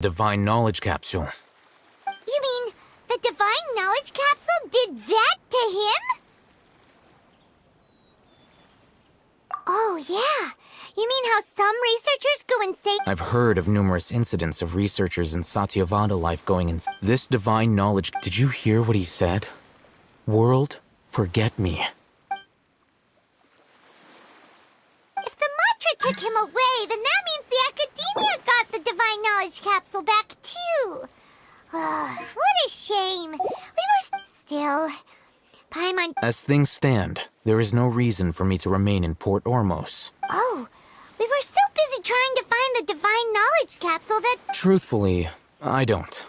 Divine knowledge capsule. You mean the divine knowledge capsule did that to him? Oh, yeah. You mean how some researchers go insane? I've heard of numerous incidents of researchers in Satyavada life going insane. This divine knowledge... Did you hear what he said? World, forget me. If the mantra took him away, then that means the Academia got the divine knowledge capsule back, too. What a shame. We were still... Paimon... As things stand, there is no reason for me to remain in Port Ormos. Oh, we were so busy trying to find the divine knowledge capsule that... Truthfully, I don't.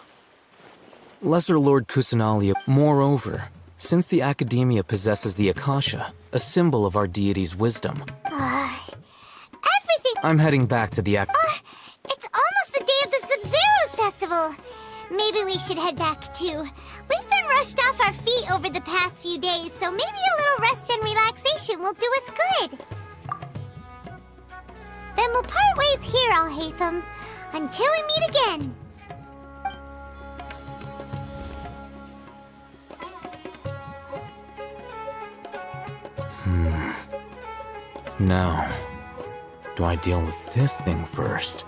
Lesser Lord Kusanalia... Moreover, since the Academia possesses the Akasha, a symbol of our deity's wisdom... everything... I'm heading back to the It's almost the day of the Sub-Zero's festival. Maybe we should head back, too. We've been rushed off our feet over the past few days, so maybe a little rest and relaxation will do us good. Then we'll part ways here, Alhaitham, until we meet again. Now, do I deal with this thing first?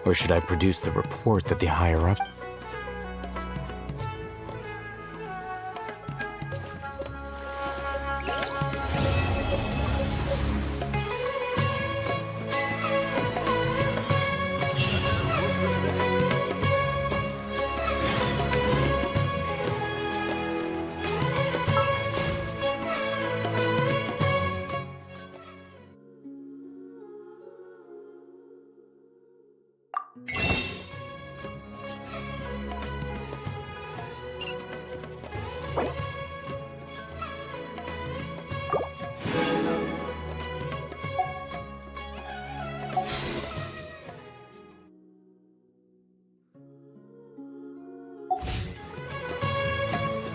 Or should I produce the report that the higher-ups...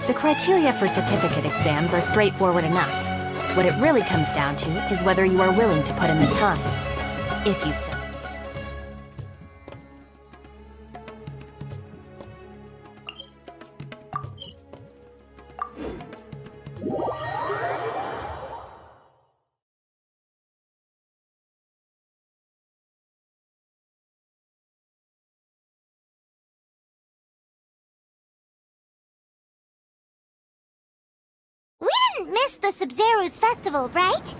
The criteria for certificate exams are straightforward enough. What it really comes down to is whether you are willing to put in the time. If you study. We didn't miss the Sub-Zero's festival, right?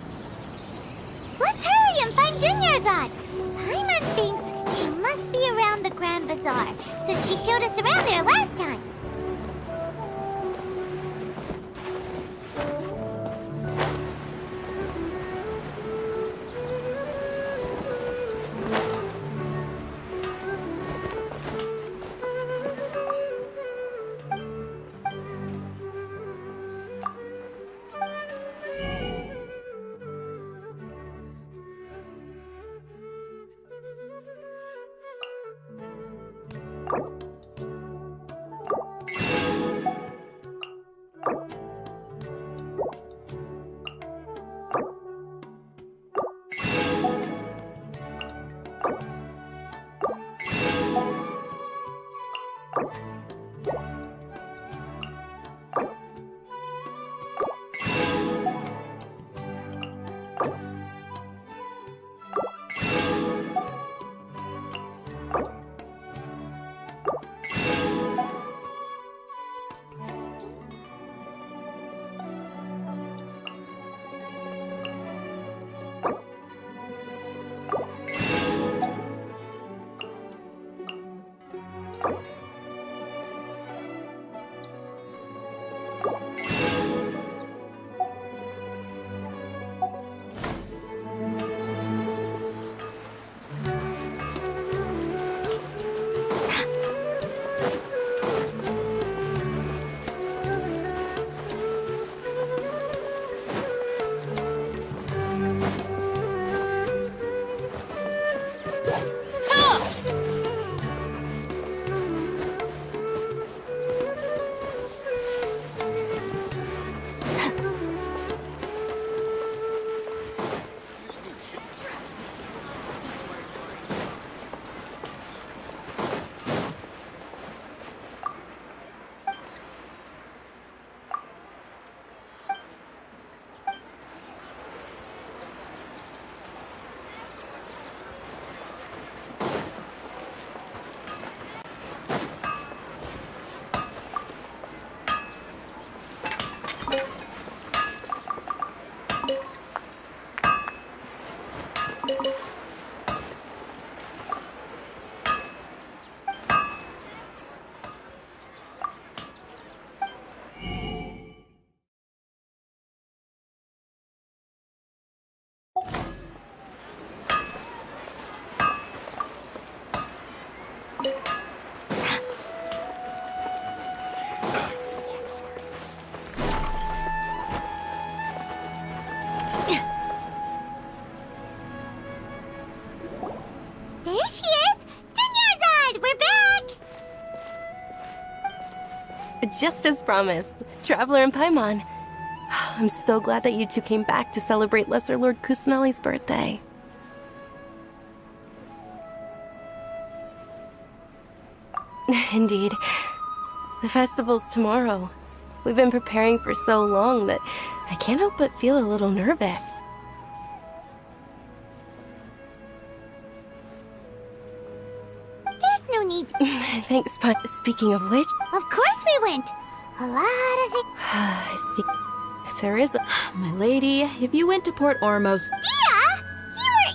Let's hurry and find Dunyarzad. Paimon thinks she must be around the Grand Bazaar, since she showed us around there last time. Just as promised, Traveler and Paimon. I'm so glad that you two came back to celebrate Lesser Lord Kusanali's birthday. Indeed. The festival's tomorrow. We've been preparing for so long that I can't help but feel a little nervous. There's no need. Thanks, but speaking of which... Of course we went. A lot of things. I see. If there is a... My lady, if you went to Port Ormos, Dia!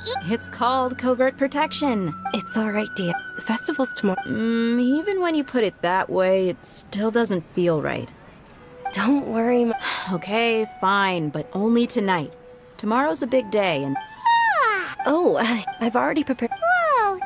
You were it's called covert protection. It's alright, dear. The festival's tomorrow. Even when you put it that way, it still doesn't feel right. Don't worry, Okay, fine, but only tonight. Tomorrow's a big day, and Oh, I've already prepared... Whoa!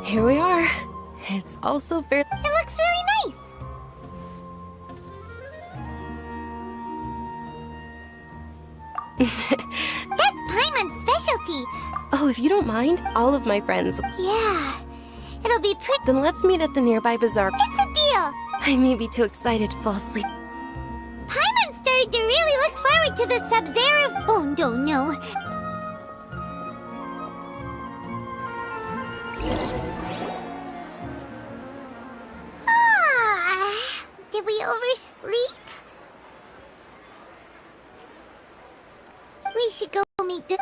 Here we are. It's also fair... It looks really nice. That's Paimon's specialty. Oh, if you don't mind, all of my friends... Yeah. It'll be pretty. Then let's meet at the nearby bazaar. It's a deal. I may be too excited to fall asleep. Paimon's starting to really look forward to the Sub-Zero. Oh, no. Did we oversleep? We should go meet the...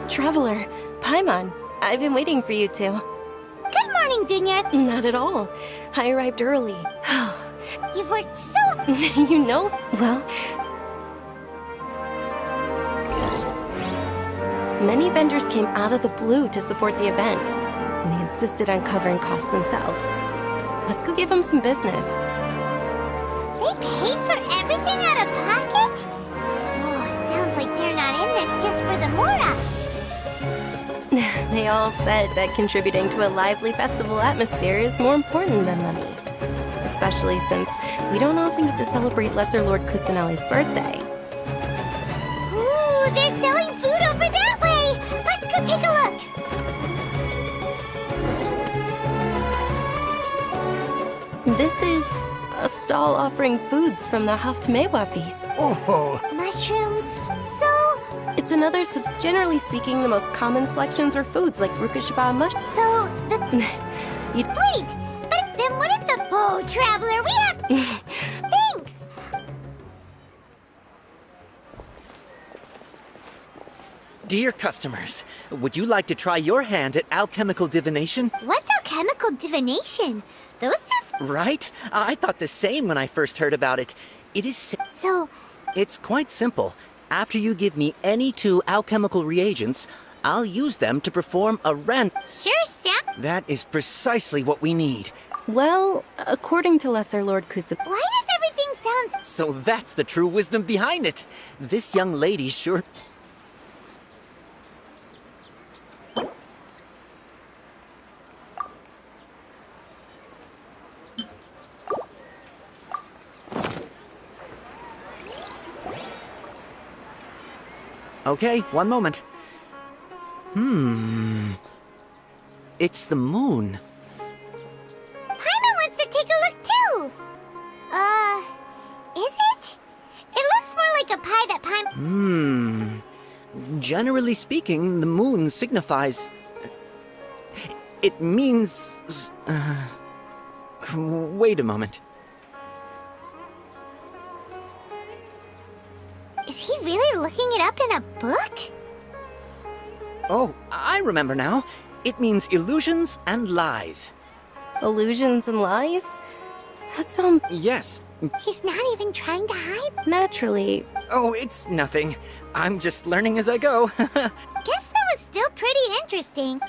Traveler, Paimon, I've been waiting for you two. Good morning, Dunya. Not at all. I arrived early. You've worked so... You know, well... Many vendors came out of the blue to support the event, and they insisted on covering costs themselves. Let's go give them some business. They pay for everything out of pocket? Oh, sounds like they're not in this just for the Mora. They all said that contributing to a lively festival atmosphere is more important than money. Especially since we don't often get to celebrate Lesser Lord Kusanali's birthday. Ooh, they're selling food over that way! Let's go take a look! This is a stall offering foods from the Haftmewa feast. Oh, Mushrooms, so... It's another, generally speaking, the most common selections are foods like rukashba mush. So, the... You- Wait! But then wouldn't the... Oh, Traveler, we have... Thanks! Dear customers, would you like to try your hand at alchemical divination? What's alchemical divination? Those two... Right? I thought the same when I first heard about it. It is... So, It's quite simple. After you give me any 2 alchemical reagents, I'll use them to perform a sure sound... That is precisely what we need. Well, according to Lesser Lord Kusan... Why does everything sound... So that's the true wisdom behind it. This young lady sure... Okay, one moment. It's the moon. Paimon wants to take a look too! Generally speaking, the moon signifies... It means... Wait a moment. Is he really looking it up in a book? Oh, I remember now. It means illusions and lies. Illusions and lies? That sounds Yes. He's not even trying to hide? naturally. Oh, it's nothing. I'm just learning as I go. Guess that was still pretty interesting.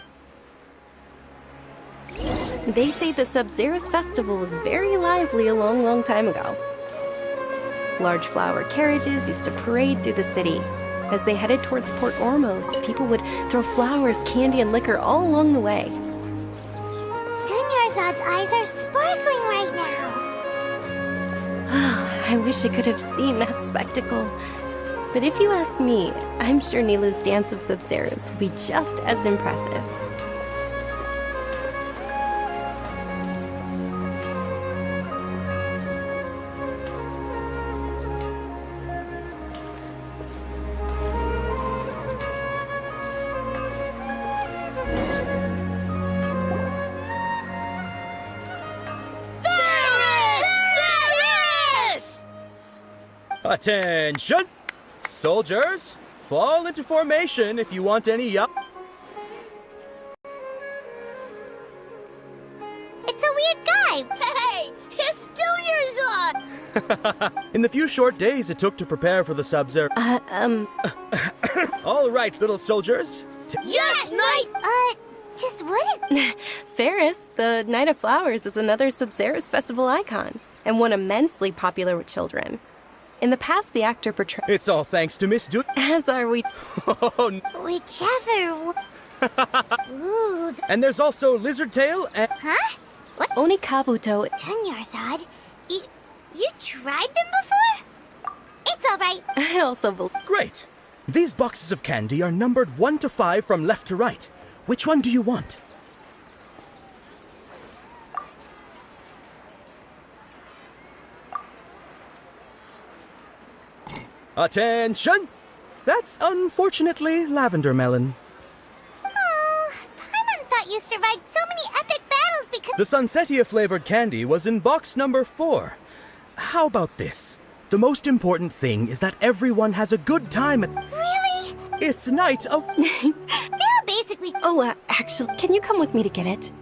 They say the Sub-Zero's festival was very lively a long, long time ago. Large flower carriages used to parade through the city. As they headed towards Port Ormos, people would throw flowers, candy, and liquor all along the way. Dunyarzad's eyes are sparkling right now. I wish I could have seen that spectacle. But if you ask me, I'm sure Nilu's Dance of Sub-Zeros will be just as impressive. Attention! Soldiers, fall into formation if you want any It's a weird guy. Hey, it's Dunyarzad! In the few short days it took to prepare for the Sub-Zero. All right, little soldiers. Yes, Knight! Just what is... Ferris, the Night of Flowers, is another Sub-Zero's festival icon, and one immensely popular with children. In the past, the actor portrayed... It's all thanks to Miss As are we... Oh, Whichever... Ooh, and there's also Lizard Tail and... huh? What? Onikabuto... Dunyarzad? You tried them before? It's alright. I also believe... Great! These boxes of candy are numbered 1 to 5 from left to right. Which one do you want? Attention! That's unfortunately lavender melon. Oh, Paimon thought you survived so many epic battles because... The Sunsetia-flavored candy was in box number 4. How about this? The most important thing is that everyone has a good time at... Really? It's night of... They'll basically... Oh, actually, can you come with me to get it?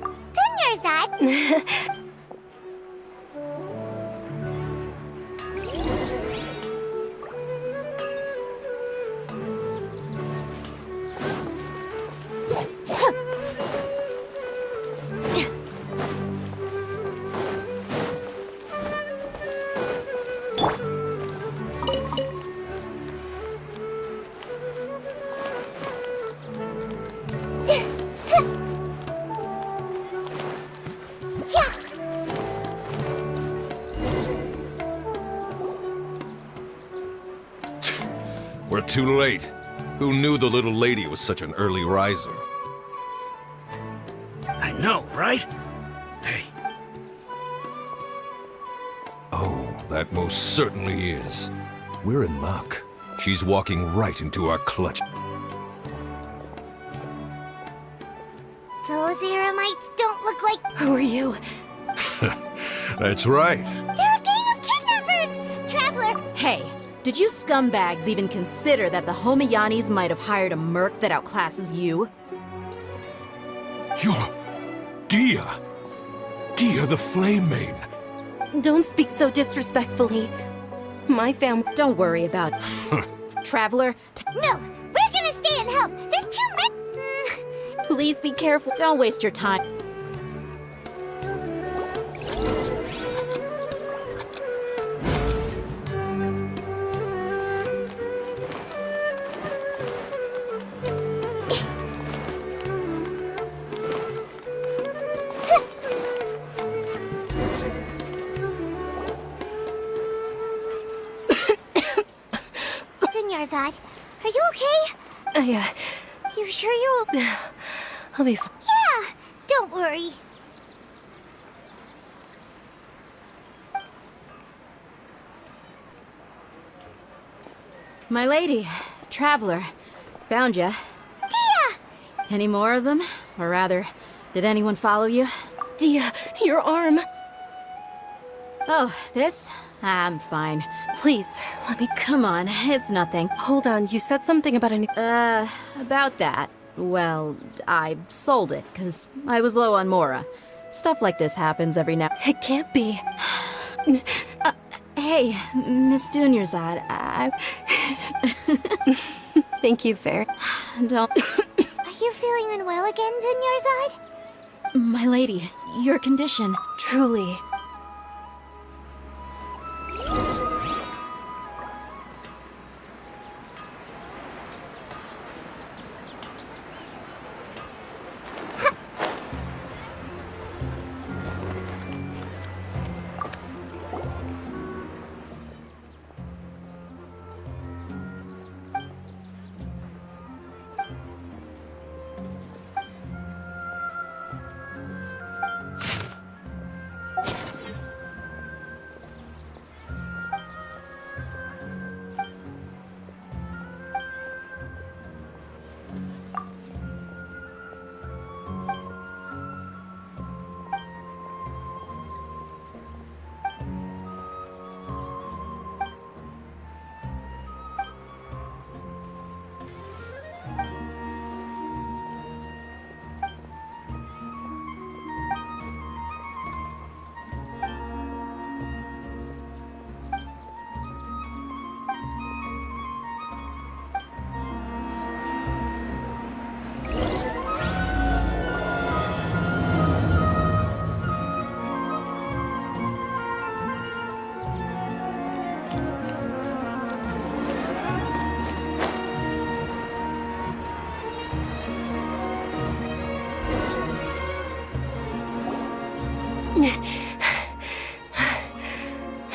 Dunyarzad? We're too late. Who knew the little lady was such an early riser? I know, right? Hey, Oh, that most certainly is. We're in luck. She's walking right into our clutch. Those Eremites don't look like... Who are you? That's right. They're a gang of kidnappers! Traveler! Hey, did you scumbags even consider that the Homiyanis might have hired a merc that outclasses you? You're... Dia! Dia the Flame Main. Don't speak so disrespectfully. My family... Don't worry about it. Traveler, No! We're gonna stay and help! There's too many... Please be careful. don't waste your time. Dunyarzad, are you okay? You sure you're... I'll be fine. Yeah, don't worry. My lady, Traveler, Found ya. Dia! Any more of them? Or rather, did anyone follow you? Dia, your arm. Oh, this? I'm fine. Please, let me... Come on, it's nothing. Hold on, you said something about an... About that. Well, I sold it, 'cause I was low on Mora. Stuff like this happens every now... It can't be. Hey, Miss Dunyarzad, Thank you, Fair. Don't... Are you feeling unwell again, Dunyarzad? My lady, your condition... Truly.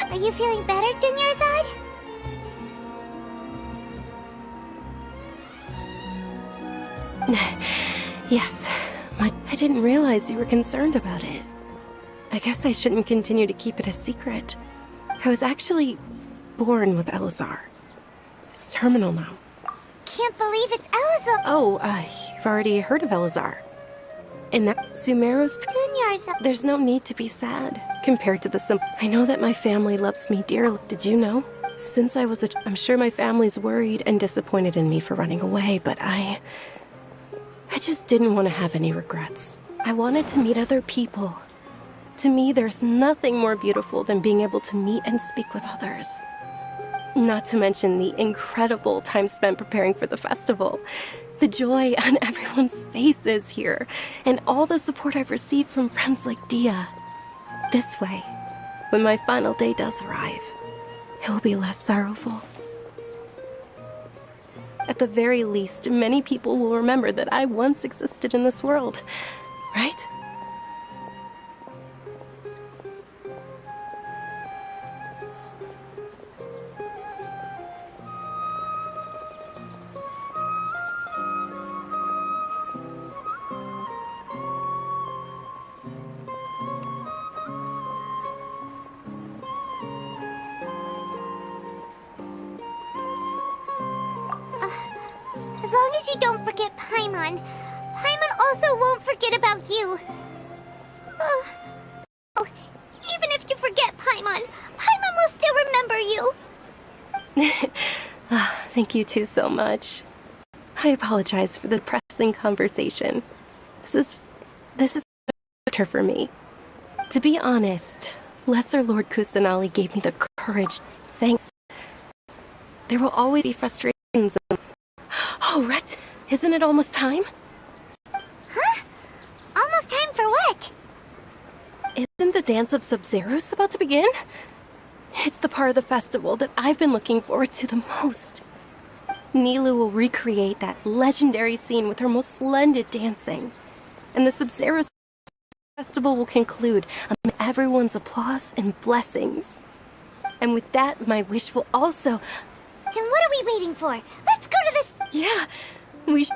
Are you feeling better, Dunyarzad? Yes. I didn't realize you were concerned about it. I guess I shouldn't continue to keep it a secret. I was actually born with Elazar. It's terminal now. Can't believe it's Elazar. Oh, you've already heard of Elazar. In that Sumeru's... Dunyarzad. There's no need to be sad, compared to the I know that my family loves me dearly. Did you know? Since I was I'm sure my family's worried and disappointed in me for running away, but I just didn't want to have any regrets. I wanted to meet other people. To me, there's nothing more beautiful than being able to meet and speak with others. Not to mention the incredible time spent preparing for the festival. The joy on everyone's faces here, and all the support I've received from friends like Dia. This way, when my final day does arrive, it will be less sorrowful. At the very least, many people will remember that I once existed in this world, right? As long as you don't forget Paimon, Paimon also won't forget about you. Oh, even if you forget Paimon, Paimon will still remember you. Thank you two so much. I apologize for the pressing conversation. This is better for me. To be honest, Lesser Lord Kusanali gave me the courage. Thanks. There will always be frustrations. Oh, Rex, isn't it almost time? Huh? Almost time for what? Isn't the Dance of Sub-Zeros about to begin? It's the part of the festival that I've been looking forward to the most. Nilu will recreate that legendary scene with her most splendid dancing. And the Sub-Zeros festival will conclude amid everyone's applause and blessings. And with that, my wish will also... Then what are we waiting for? Let's go to this... Yeah, we should...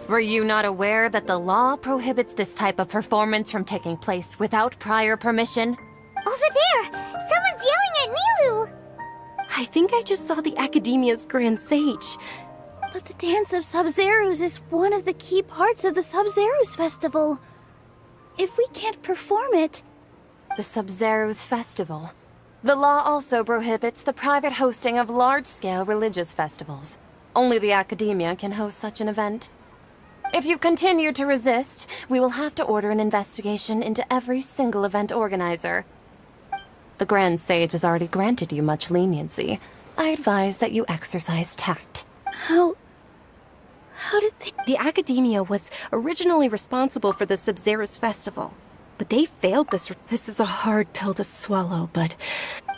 Were you not aware that the law prohibits this type of performance from taking place without prior permission? Over there! Someone's yelling at Nilu! I think I just saw the Academia's Grand Sage. But the Dance of Sub-Zerus is one of the key parts of the Sub-Zerus Festival. If we can't perform it... The Sub-Zerus Festival. The law also prohibits the private hosting of large-scale religious festivals. Only the Academia can host such an event. If you continue to resist, we will have to order an investigation into every single event organizer. The Grand Sage has already granted you much leniency. I advise that you exercise tact. How did they... The Academia was originally responsible for the Sub-Zerus Festival, but they failed this. This is a hard pill to swallow, but...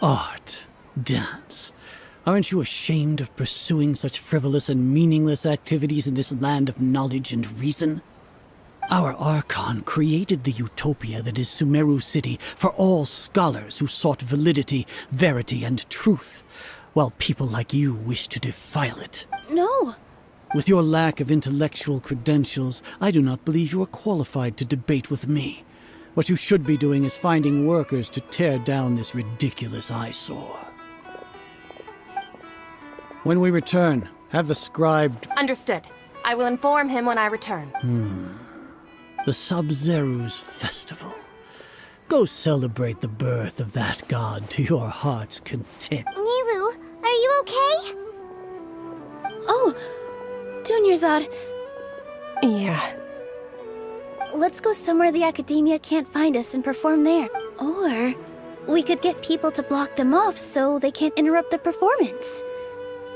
Art. Dance. Aren't you ashamed of pursuing such frivolous and meaningless activities in this land of knowledge and reason? Our Archon created the utopia that is Sumeru City for all scholars who sought validity, verity, and truth, while people like you wish to defile it. No. With your lack of intellectual credentials, I do not believe you are qualified to debate with me. What you should be doing is finding workers to tear down this ridiculous eyesore. When we return, have the scribe... Understood. I will inform him when I return. The Sub-Zerus Festival. Go celebrate the birth of that god to your heart's content. Nilu, are you okay? Oh, Dunyarzad, Yeah. let's go somewhere the Academia can't find us and perform there. Or we could get people to block them off so they can't interrupt the performance.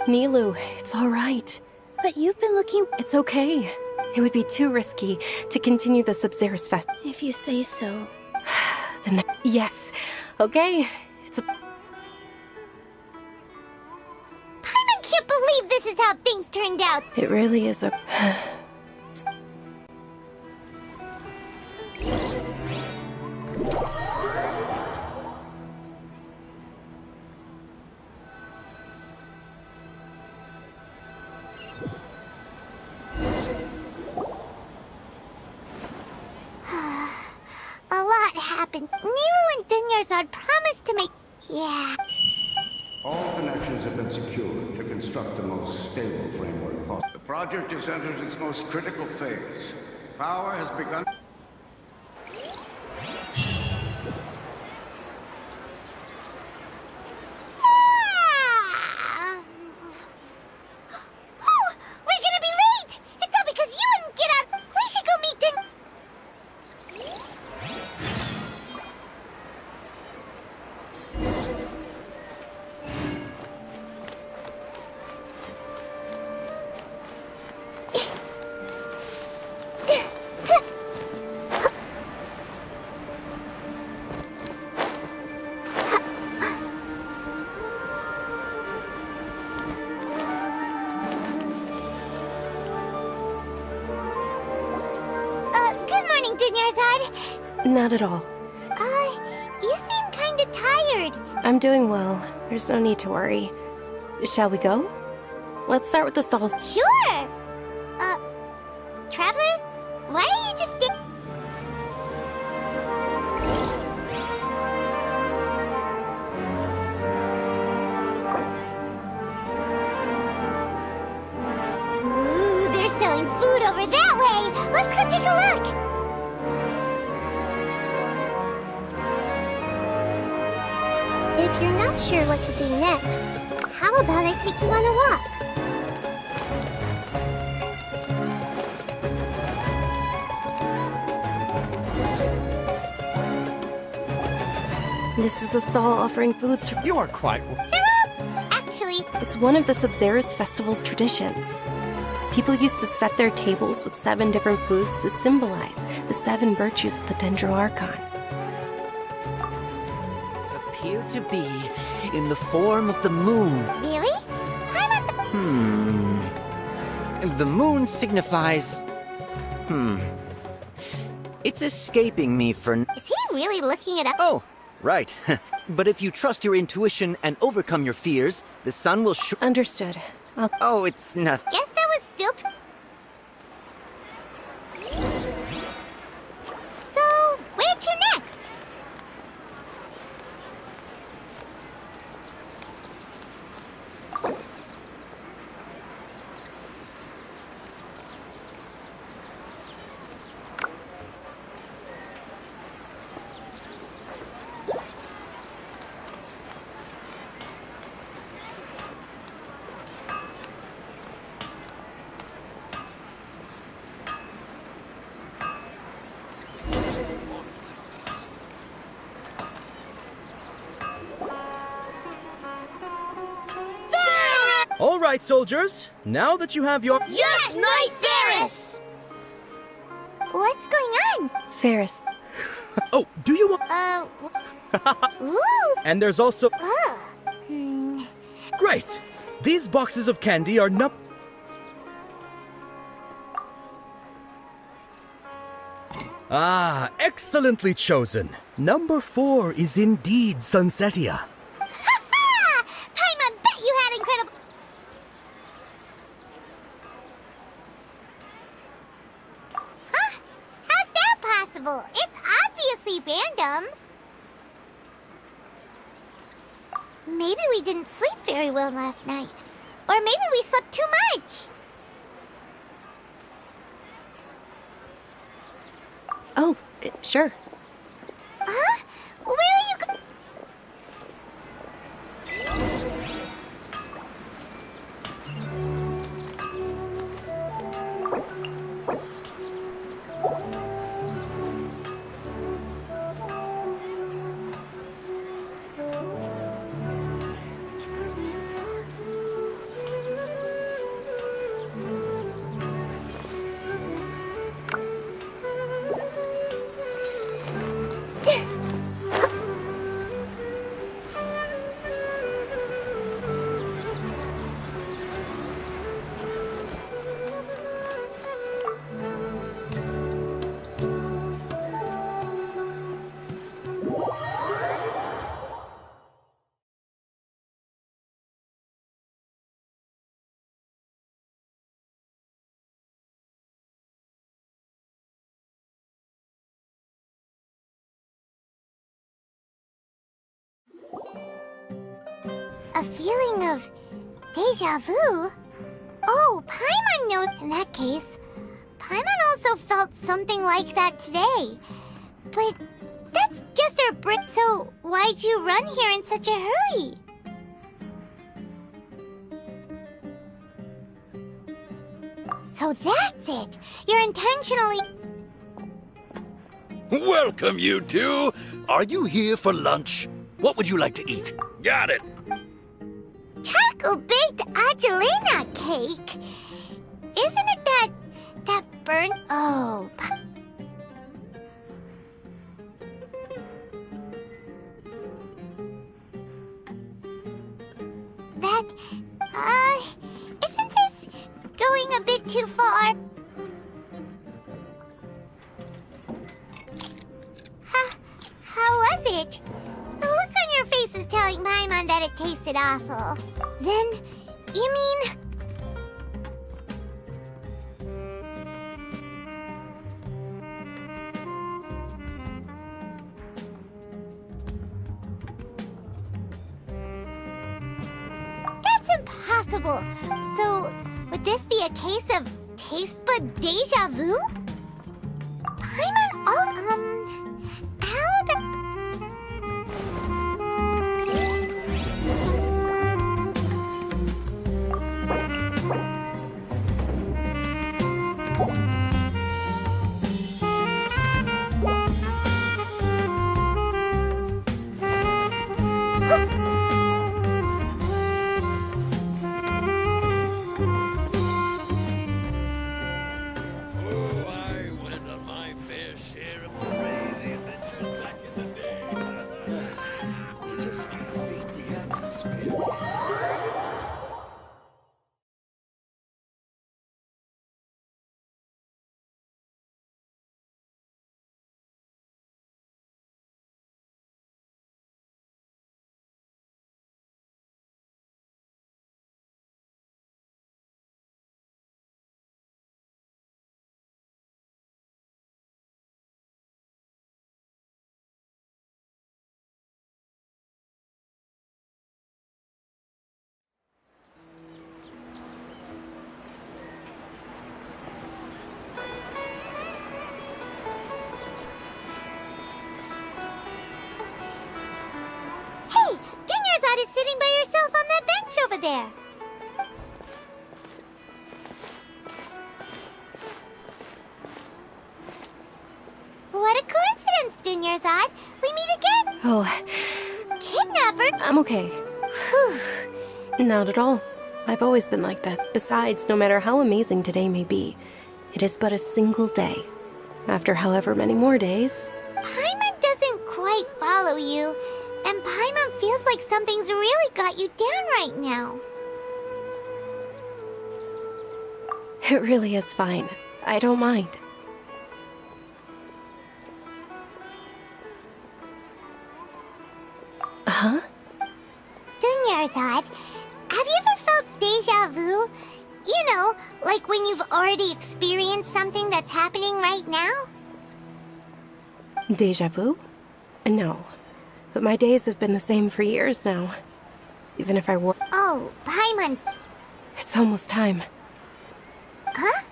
Nilu, it's all right. But you've been looking... It's okay. It would be too risky to continue the Sub-Zerus Fest. If you say so. Then, yes. Okay. It's a... I can't believe this is how things turned out! It really is a... A lot happened. Nilu and Dunyarzad promised to make... Yeah. All connections have been secured to construct the most stable framework possible. The project has entered its most critical phase. Power has begun... Oh, we're gonna be late! It's all because you wouldn't get up! We should go meet Dun... Good morning, Dunyarzad. Not at all. You seem kinda tired. I'm doing well. There's no need to worry. Shall we go? Let's start with the stalls. Sure! Traveler? Why are you just Ooh, they're selling food over that way! Let's go take a look! If you're not sure what to do next, how about I take you on a walk? This is a stall offering foods for... You are quite... Actually, It's one of the Sub-Zerus Festival's traditions. People used to set their tables with 7 different foods to symbolize the 7 virtues of the Dendro Archon. Appear to be in the form of the moon. really? I'm at the... The moon signifies... It's escaping me for... Is he really looking it up? Oh, right. But if you trust your intuition and overcome your fears, the sun will Understood. Oh, it's not... Guess that was still... All right, soldiers. Now that you have your... Yes, Knight Ferris! What's going on? Ferris. Oh, do you want... Ooh. And there's also... Hmm. Great! These boxes of candy are not... Ah, excellently chosen. Number 4 is indeed Sunsetia. Ha-ha! Paimon, bet you had incredible... Huh? How's that possible? It's obviously random. Maybe we didn't sleep very well last night. Or maybe we slept too much. Oh, sure. Huh? Where are you go- A feeling of deja vu? Oh, Paimon knows. In that case, Paimon also felt something like that today. But that's just her brick, so why'd you run here in such a hurry? So that's it! You're intentionally... Welcome, you two. Are you here for lunch? What would you like to eat? Got it. Charcoal-baked Angelina cake? Isn't it that burnt... Oh... That... Isn't this going a bit too far? How was it? The look on your face is telling Paimon that it tasted awful. Then, you mean... That's impossible! So, would this be a case of taste bud deja vu? Paimon how the... Hey! Dinyarzad is sitting by herself on that bench over there! What a coincidence, Dinyarzad! We meet again! Oh, Kidnapper? I'm okay. Whew. Not at all. I've always been like that. Besides, no matter how amazing today may be, it is but a single day. After however many more days... Paimon doesn't quite follow you, and Paimon feels like something's really got you down right now. It really is fine. I don't mind. Huh? Dunyarzad, have you ever felt deja vu? You know, like when you've already experienced something that's happening right now? Deja vu? No. But my days have been the same for years now. Even if I were... Oh, Paimon's... It's almost time. Huh?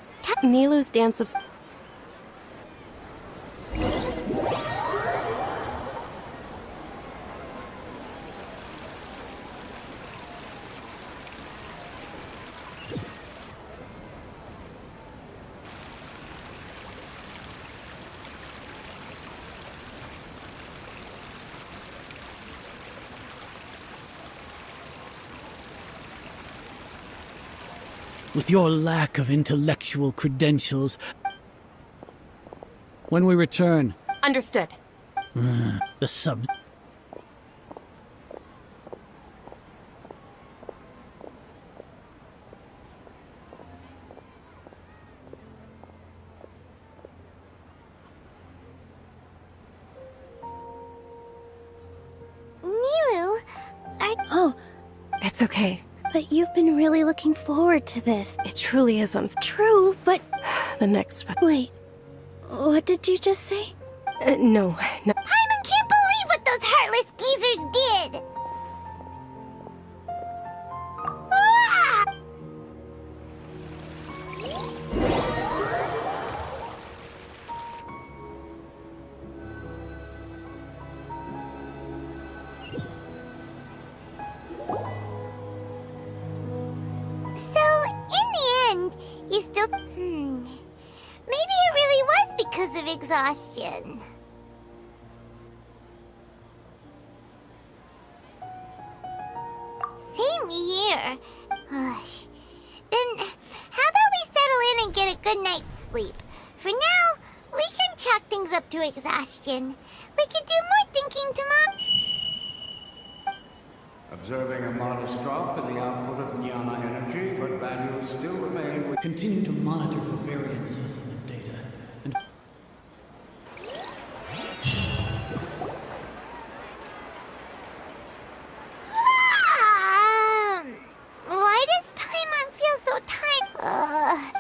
Nilou's dance of... With your lack of intellectual credentials... When we return... Understood. The sub... Nilou, Oh, It's okay. but you've been really looking forward to this. It truly is True, but the next... wait. What did you just say? No. Paimon can't believe what those heartless geezers did! Ah! So, in the end, you still... Maybe it really was because of exhaustion. Same here. Then, how about we settle in and get a good night's sleep? For now, we can chalk things up to exhaustion. We can do more thinking tomorrow. Observing a modest drop in the output of Jnana energy, but values still remain with... Continue to monitor for variances in the data, and... Why does Paimon feel so tired?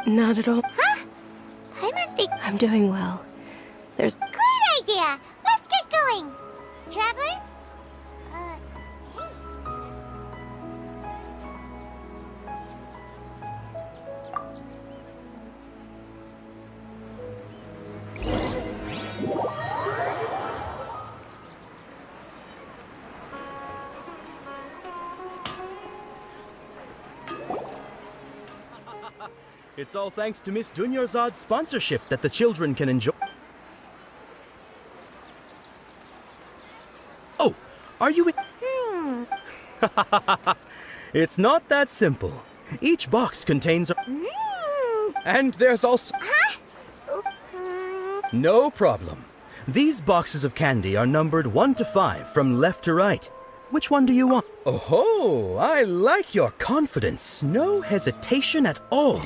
Not at all. Huh? Paimon think... I'm doing well. There's... Great idea! Let's get going! Traveler? Hey. It's all thanks to Miss Dunyarzad's sponsorship that the children can enjoy... Oh, are you... It's not that simple. Each box contains a... And there's also... No problem. These boxes of candy are numbered 1 to 5 from left to right. Which one do you want? Oh, I like your confidence. No hesitation at all.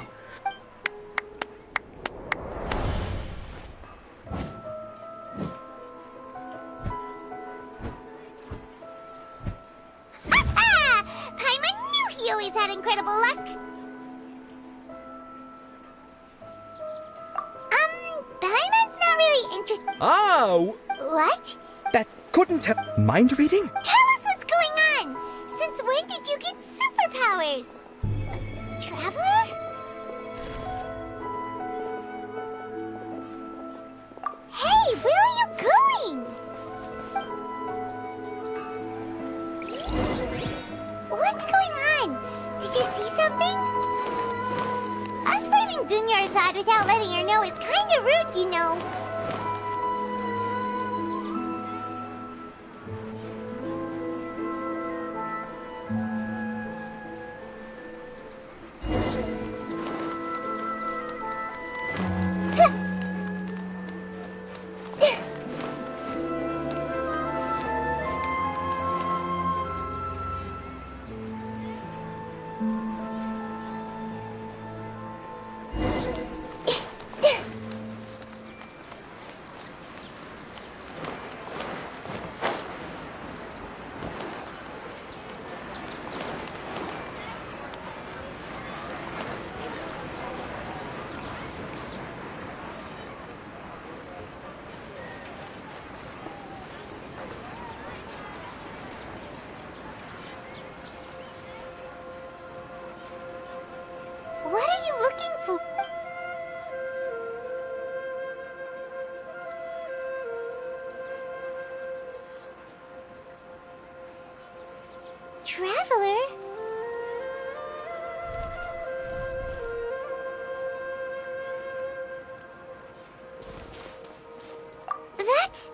Paimon knew he always had incredible luck. Paimon's not really interested. Ah, What? Couldn't have. Mind reading? Tell us what's going on! Since when did you get superpowers? Traveler? Hey, where are you going? What's going on? Did you see something? Us leaving Dunyarzad without letting her know is kinda rude, you know. What are you looking for? Traveler? That's...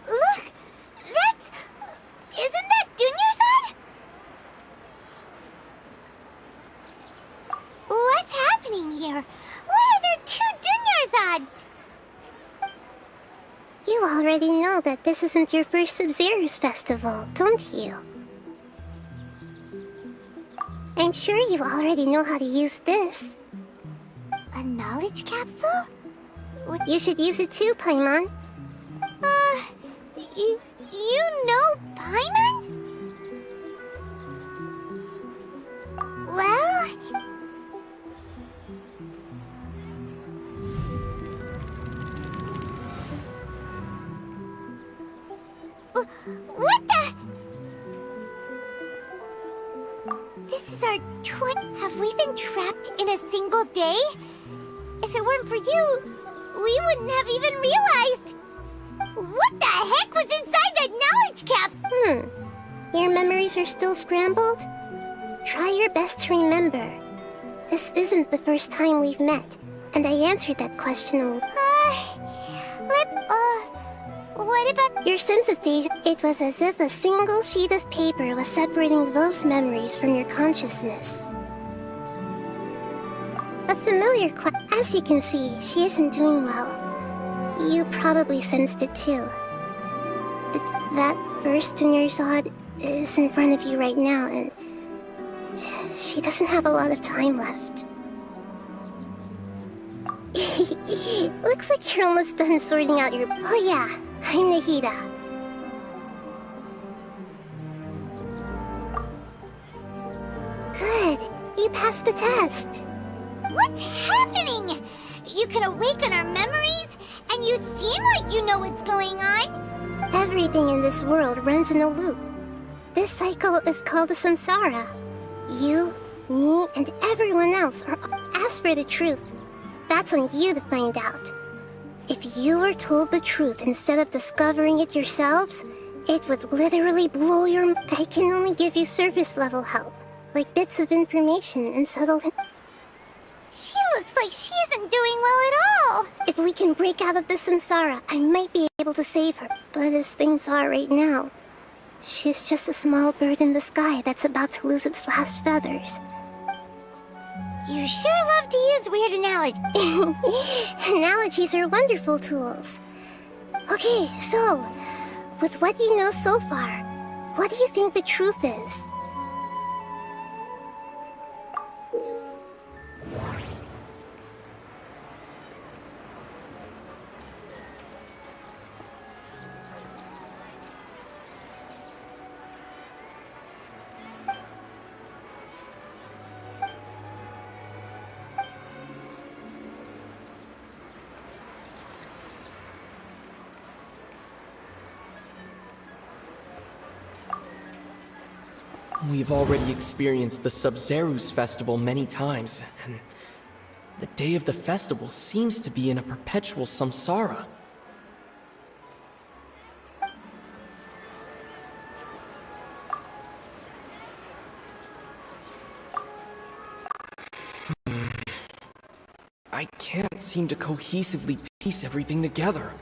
Look! That's... Isn't that Dunyarzad? What's happening here? Why are there two Dunyarzads? You already know that this isn't your first Sub-Zero's festival, don't you? I'm sure you already know how to use this. A knowledge capsule? You should use it too, Paimon. You know Paimon? Well... What the... This is our Have we been trapped in a single day? If it weren't for you, we wouldn't have even realized. What the heck was inside that knowledge capsule? Your memories are still scrambled? Try your best to remember. This isn't the first time we've met, and I answered that question what about... Your sense of deja... It was as if a single sheet of paper was separating those memories from your consciousness. A familiar As you can see, she isn't doing well. You probably sensed it too. That first Dunyarzad is in front of you right now, and she doesn't have a lot of time left. Looks like you're almost done sorting out your... Oh yeah, I'm Nahida. Good, you passed the test. What's happening? You can awaken our memories, and you seem like you know what's going on. Everything in this world runs in a loop. This cycle is called a samsara. You, me, and everyone else are... As for the truth, that's on you to find out. If you were told the truth instead of discovering it yourselves, it would literally blow your... I can only give you surface-level help, like bits of information and subtle... She looks like she isn't doing well at all. If we can break out of this samsara, I might be able to save her. But as things are right now, She's just a small bird in the sky that's about to lose its last feathers. You sure love to use weird analogies. Analogies are wonderful tools. Okay, so, with what you know so far, what do you think the truth is? We've already experienced the Sub-Zerus festival many times, and the day of the festival seems to be in a perpetual samsara. I can't seem to cohesively piece everything together.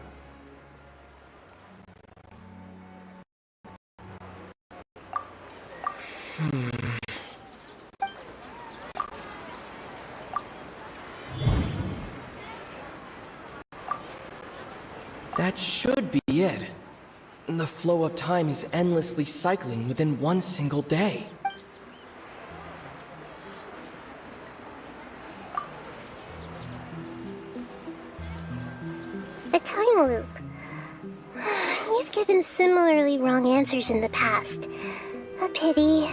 That should be it. The flow of time is endlessly cycling within one single day. A time loop. You've given similarly wrong answers in the past. A pity.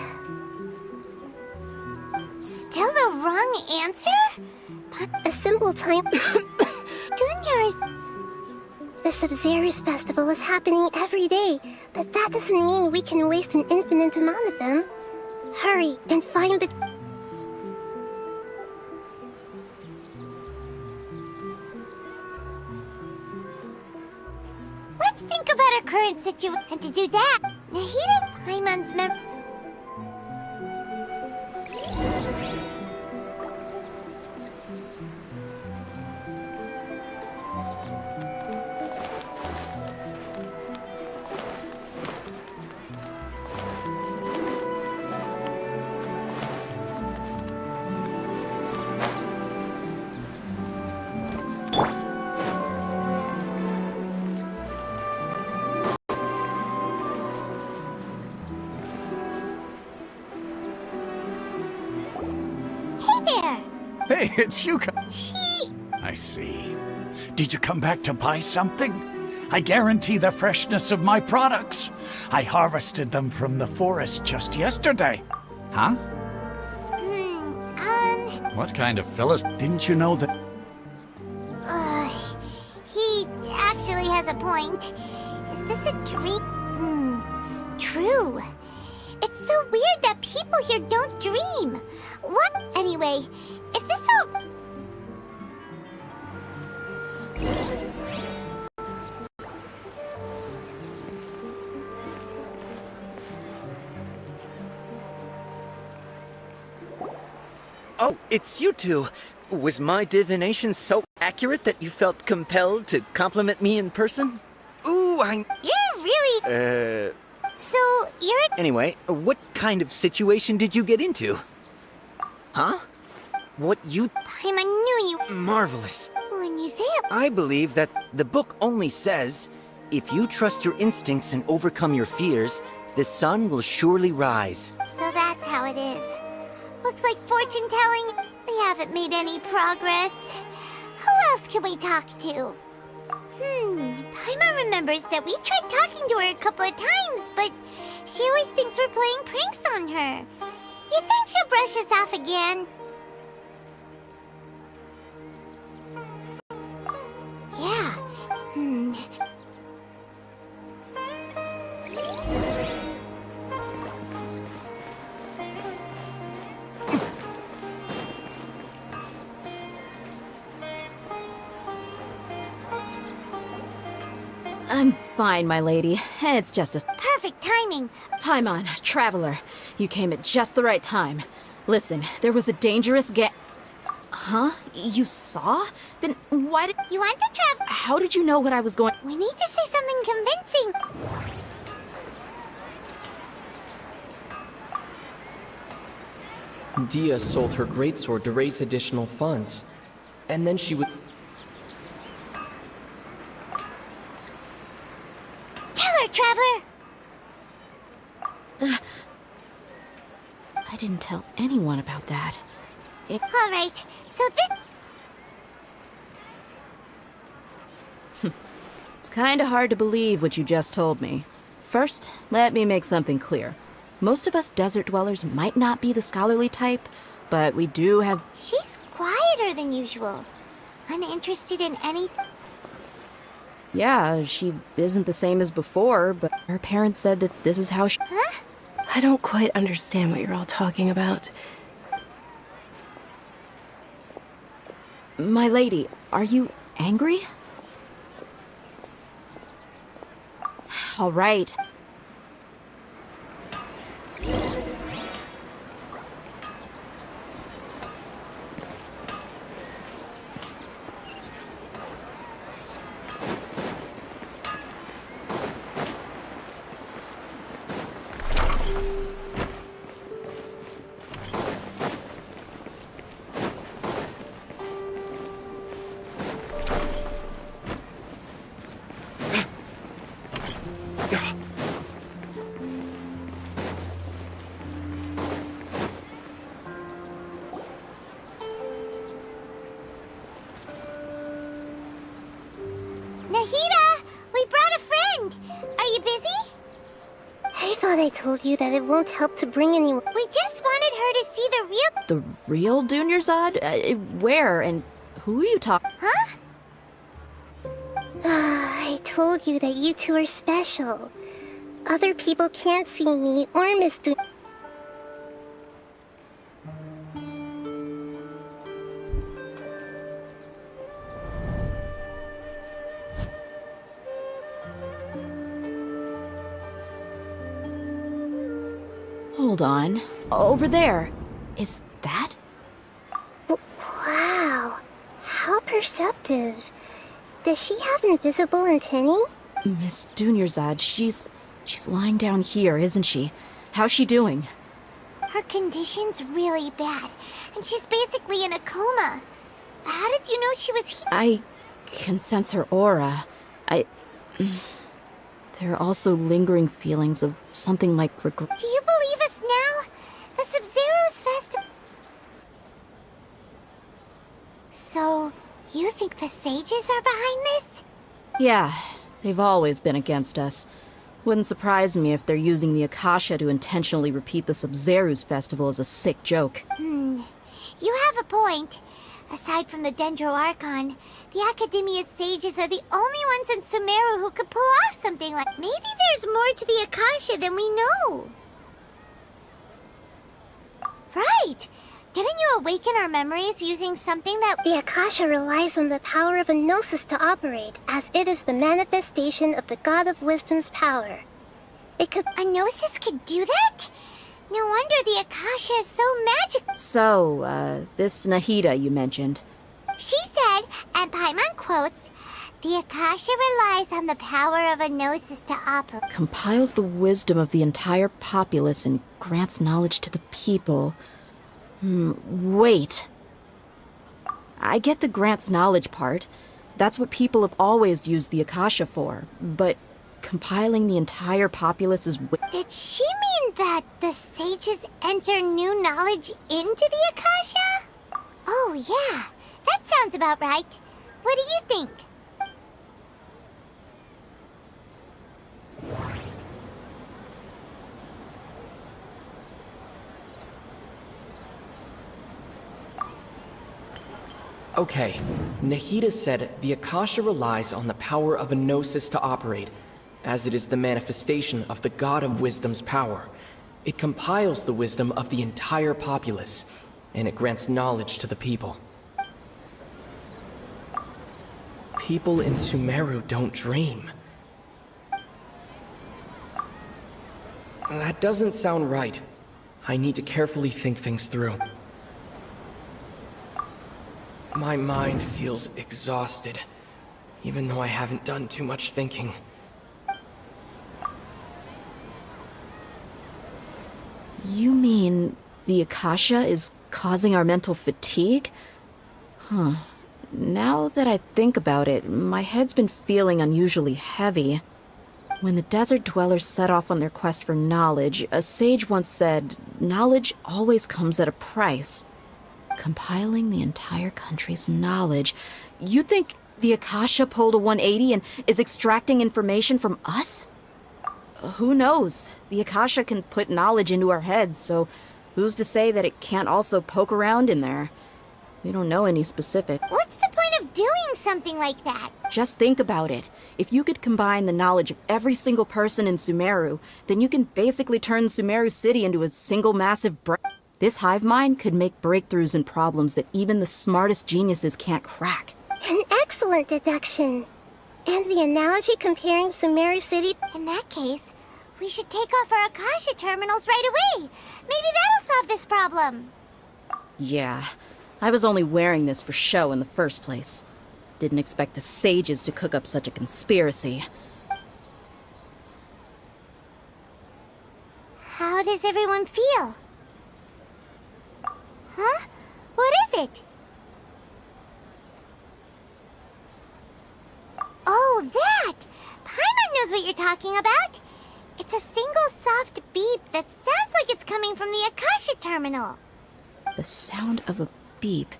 Still the wrong answer? A simple time... Juniors! The Sub-Zerus festival is happening every day, but that doesn't mean we can waste an infinite amount of them. Hurry and find the... Let's think about our current situation, and to do that, Nahida Paimon's Hey, it's you. She... I see. Did you come back to buy something? I guarantee the freshness of my products. I harvested them from the forest just yesterday. Huh? What kind of fellas? Didn't you know that? He actually has a point. Is this a dream? True. It's so weird that people here don't dream. What? Anyway, if this all... Oh, it's you two. Was my divination so accurate that you felt compelled to compliment me in person? Ooh, You're really... So, you're... Anyway, what kind of situation did you get into? Huh? What you... Paimon knew you... Marvelous. When you say it... I believe that the book only says, if you trust your instincts and overcome your fears, the sun will surely rise. So that's how it is. Looks like fortune-telling. We haven't made any progress. Who else can we talk to? Paimon remembers that we tried talking to her a couple of times, but she always thinks we're playing pranks on her. You think she'll brush us off again? Yeah. I'm fine, my lady. It's just a... Perfect timing. Paimon, traveler. You came at just the right time. Listen, there was a dangerous Huh? You saw? Then why did... You want to travel? How did you know what I was going... We need to say something convincing. Dia sold her greatsword to raise additional funds. And then she would... Tell her, Traveler! I didn't tell anyone about that. Alright, so this... It's kinda hard to believe what you just told me. First, let me make something clear. Most of us desert dwellers might not be the scholarly type, but we do have... She's quieter than usual. Uninterested in anything. Yeah, she isn't the same as before, but her parents said that this is how she... Huh? I don't quite understand what you're all talking about. My lady, are you angry? All right. Nahida! We brought a friend! Are you busy? I thought I told you that it won't help to bring anyone. We just wanted her to see the real... The real Dunyarzad? Where and who are you talking? Huh? I told you that you two are special. Other people can't see me or Miss Dun... Hold on. Over there. Is that? Wow. How perceptive. Does she have invisible antennae? Miss Dunyarzad, she's lying down here, isn't she? How's she doing? Her condition's really bad, and she's basically in a coma. How did you know she was here? I can sense her aura. There are also lingering feelings of something like regret. Do you believe us now? The Sub-Zero's festival... So, you think the sages are behind this? Yeah, they've always been against us. Wouldn't surprise me if they're using the Akasha to intentionally repeat the Sub-Zero's festival as a sick joke. You have a point. Aside from the Dendro Archon, the Academia's sages are the only ones in Sumeru who could pull off something like... Maybe there's more to the Akasha than we know. Right! Didn't you awaken our memories using something that... The Akasha relies on the power of a gnosis to operate, as it is the manifestation of the God of Wisdom's power. It could... A gnosis could do that? No wonder the Akasha is so magical. So, this Nahida you mentioned. She said, and Paimon quotes, the Akasha relies on the power of a gnosis to operate. Compiles the wisdom of the entire populace and grants knowledge to the people. Wait. I get the grants knowledge part. That's what people have always used the Akasha for. But compiling the entire populace is... Did she mean that the sages enter new knowledge into the Akasha? Oh yeah, that sounds about right. What do you think? Okay, Nahida said the Akasha relies on the power of a gnosis to operate, as it is the manifestation of the God of Wisdom's power. It compiles the wisdom of the entire populace, and it grants knowledge to the people. People in Sumeru don't dream. That doesn't sound right. I need to carefully think things through. My mind feels exhausted, even though I haven't done too much thinking. You mean The Akasha is causing our mental fatigue? Huh. Now that I think about it, my head's been feeling unusually heavy. When the desert dwellers set off on their quest for knowledge, a sage once said, knowledge always comes at a price. Compiling the entire country's knowledge. You think the Akasha pulled a 180 and is extracting information from us? Who knows? The Akasha can put knowledge into our heads, so who's to say that it can't also poke around in there? We don't know any specific. What's the point of doing something like that? Just think about it. If you could combine the knowledge of every single person in Sumeru, then you can basically turn Sumeru City into a single massive brain. This hive mind could make breakthroughs in problems that even the smartest geniuses can't crack. An excellent deduction. And the analogy comparing Sumeru City... In that case, we should take off our Akasha terminals right away. Maybe that'll solve this problem. Yeah, I was only wearing this for show in the first place. Didn't expect the sages to cook up such a conspiracy. How does everyone feel? Huh? What is it? Oh, that! Paimon knows what you're talking about. It's a single soft beep that sounds like it's coming from the Akasha terminal. The sound of a beep.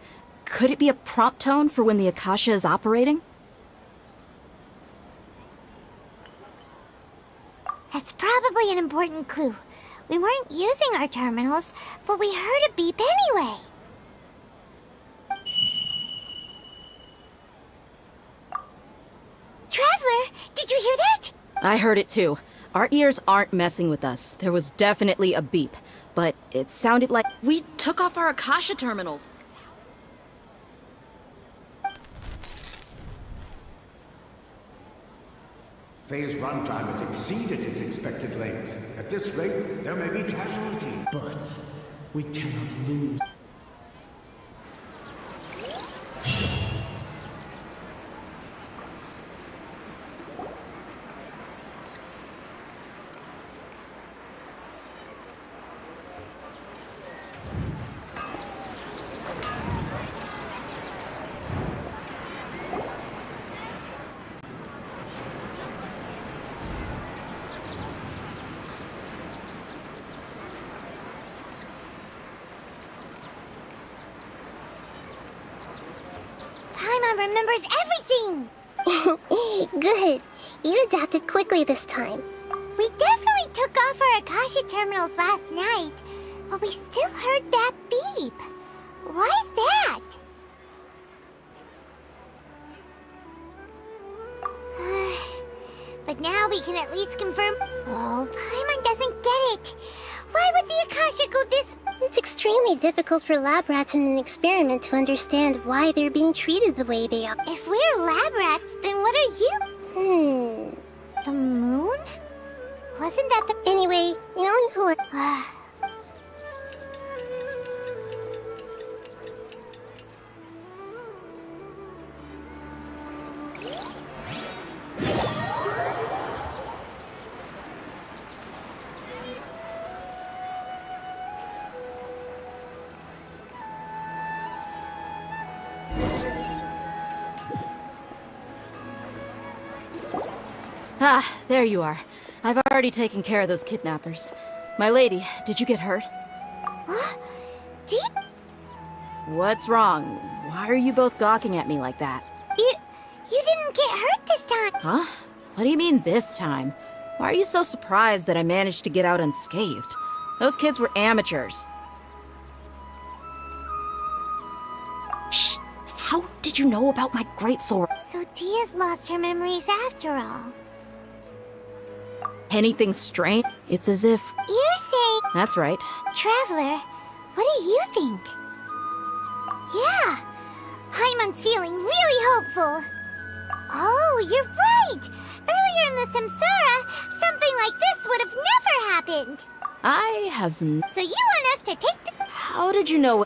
Could it be a prompt tone for when the Akasha is operating? That's probably an important clue. We weren't using our terminals, but we heard a beep anyway. Traveler, did you hear that? I heard it too. Our ears aren't messing with us. There was definitely a beep, but it sounded like we took off our Akasha terminals. Phase runtime has exceeded its expected length. At this rate, there may be casualty. But we cannot lose. Paimon remembers everything! Good. You adapted quickly this time. We definitely took off our Akasha terminals last night, but we still heard that beep. Why is that? But now we can at least confirm... Oh, Paimon doesn't get it. Why would the Akasha go this... It's extremely difficult for lab rats in an experiment to understand why they're being treated the way they are. If we're lab rats, then what are you? The moon? Wasn't that the... Anyway, knowing who I... Ah, there you are. I've already taken care of those kidnappers. My lady, did you get hurt? Deep? What's wrong? Why are you both gawking at me like that? You didn't get hurt this time. Huh? What do you mean this time? Why are you so surprised that I managed to get out unscathed? Those kids were amateurs. Shh! How did you know about my greatsword? So Dia's lost her memories after all. Anything strange? It's as if... You're saying... That's right. Traveler, what do you think? Yeah, Paimon's feeling really hopeful. Oh, you're right! Earlier in the Samsara, something like this would have never happened. I have... So you want us to take the... How did you know...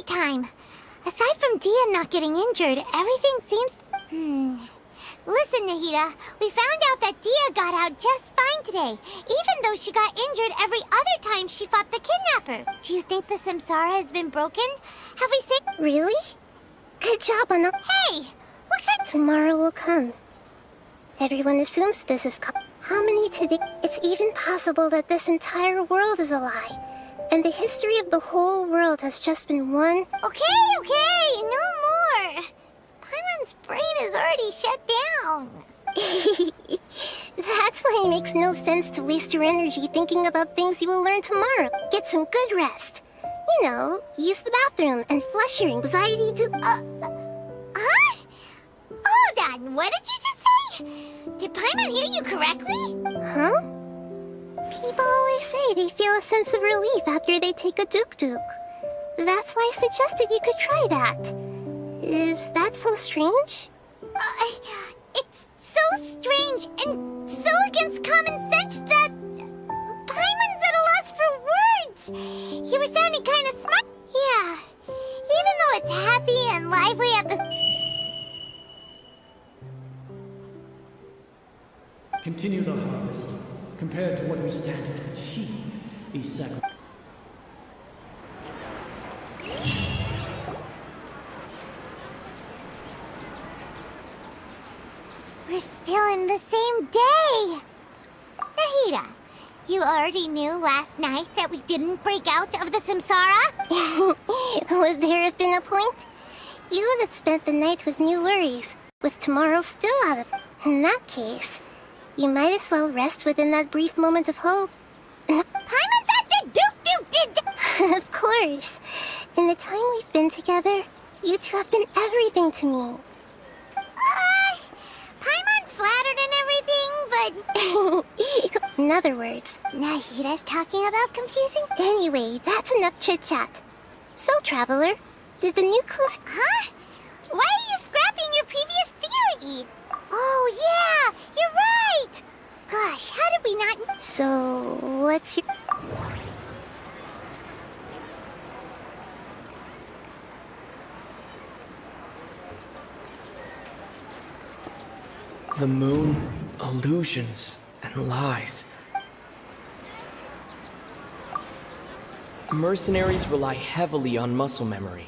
time. Aside from Dia not getting injured, everything seems... Listen, Nahida, we found out that Dia got out just fine today, even though she got injured every other time she fought the kidnapper. Do you think the Samsara has been broken? Have we saved... Really? Good job on the... Hey! What kind... Tomorrow will come. Everyone assumes this is... How many today? It's even possible that this entire world is a lie. And the history of the whole world has just been one... Okay, no more! Paimon's brain is already shut down. That's why it makes no sense to waste your energy thinking about things you will learn tomorrow. Get some good rest. You know, use the bathroom and flush your anxiety to... Huh? Hold on, what did you just say? Did Paimon hear you correctly? Huh? People always say they feel a sense of relief after they take a duk-duk. That's why I suggested you could try that. Is that so strange? It's so strange and so against common sense that... Paimon's at a loss for words. You were sounding kind of smart. Yeah, even though it's happy and lively at the... Continue the harvest. Compared to what we stand to achieve, these sacrifices. We're still in the same day! Nahida, you already knew last night that we didn't break out of the Samsara? Would there have been a point? You would have spent the night with new worries, with tomorrow still out of... In that case, you might as well rest within that brief moment of hope. Paimon's at the duk-duk! Of course. In the time we've been together, you two have been everything to me. Paimon's flattered and everything, but... In other words... Nahida's talking about confusing... Anyway, that's enough chit-chat. So, Traveler, did the new clues... Huh? Why are you scrapping your previous theory? Oh, yeah! You're right! Gosh, how did we not... So, what's your... The moon, illusions, and lies. Mercenaries rely heavily on muscle memory,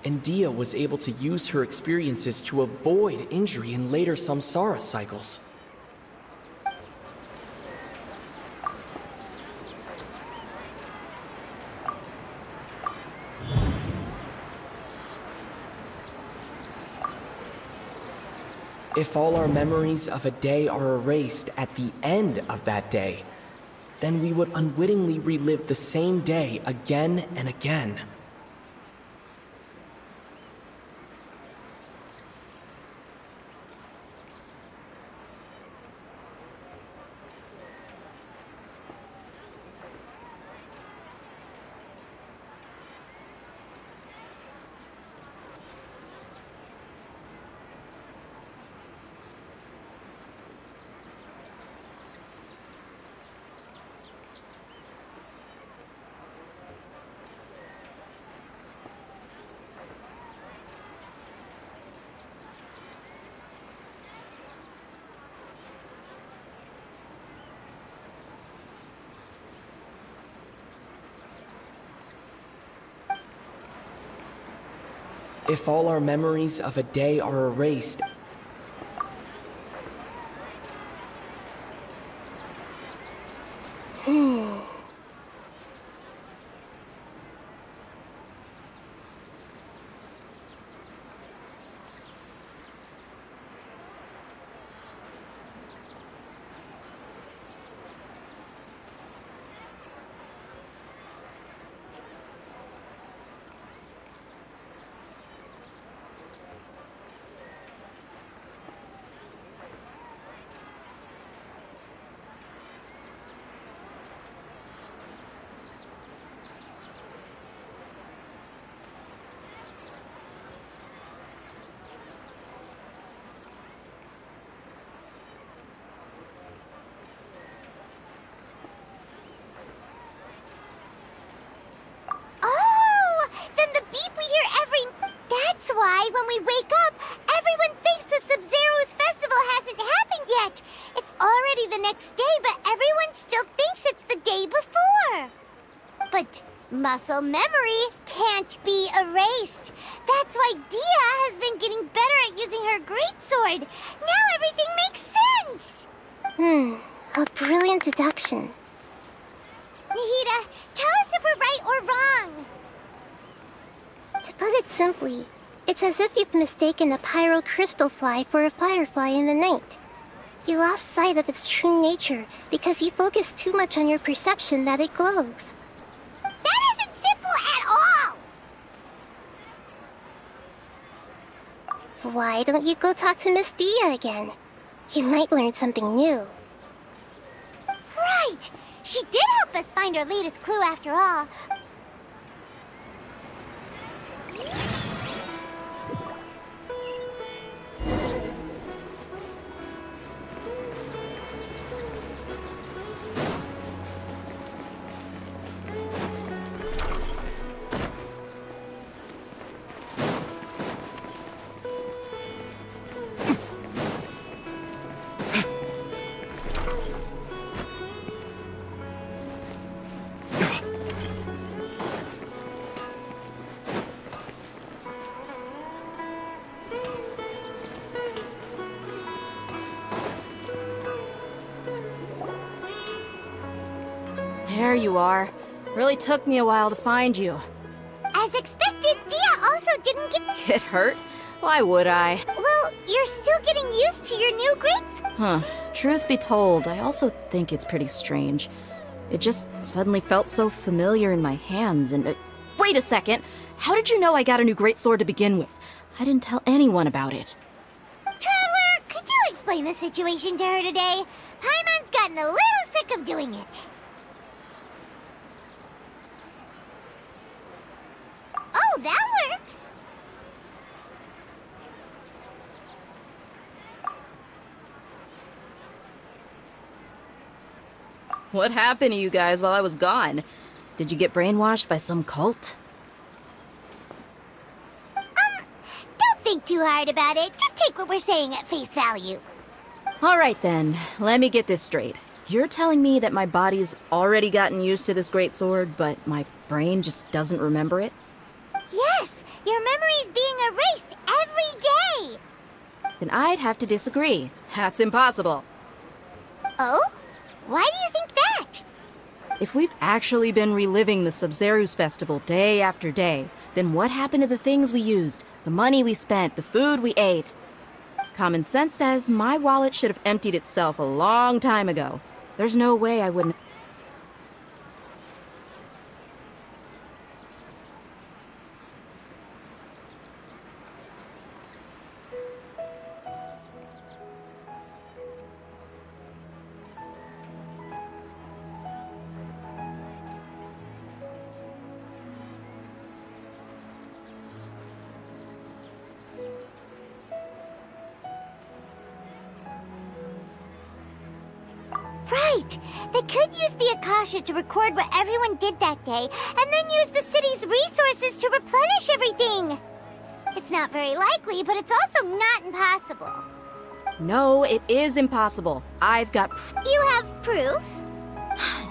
and Dia was able to use her experiences to avoid injury in later samsara cycles. If all our memories of a day are erased at the end of that day, then we would unwittingly relive the same day again and again. If all our memories of a day are erased... why when we wake up, everyone thinks the Sub-Zero's festival hasn't happened yet. It's already the next day, but everyone still thinks it's the day before. But muscle memory can't be erased. That's why Dia has been getting better at using her greatsword. Now everything makes sense. A brilliant deduction. Nahida, tell us if we're right or wrong. To put it simply, it's as if you've mistaken a pyro crystal fly for a firefly in the night. You lost sight of its true nature because you focused too much on your perception that it glows. That isn't simple at all! Why don't you go talk to Miss Dia again? You might learn something new. Right! She did help us find our latest clue after all. There you are. Really took me a while to find you. As expected, Dia also didn't Get hurt? Why would I? Well, you're still getting used to your new grades. Truth be told, I also think it's pretty strange. It just suddenly felt so familiar in my hands and... Wait a second! How did you know I got a new greatsword to begin with? I didn't tell anyone about it. Traveler, could you explain the situation to her today? Paimon's gotten a little sick of doing it. Oh, that works! What happened to you guys while I was gone? Did you get brainwashed by some cult? Don't think too hard about it. Just take what we're saying at face value. Alright then, let me get this straight. You're telling me that my body's already gotten used to this greatsword, but my brain just doesn't remember it? Yes, your memory's being erased every day. Then I'd have to disagree. That's impossible. Oh? Why do you think that? If we've actually been reliving the Sub-Zero's festival day after day, then what happened to the things we used, the money we spent, the food we ate? Common sense says my wallet should have emptied itself a long time ago. There's no way I wouldn't... Right! They could use the Akasha to record what everyone did that day, and then use the city's resources to replenish everything! It's not very likely, but it's also not impossible. No, it is impossible. I've got You have proof?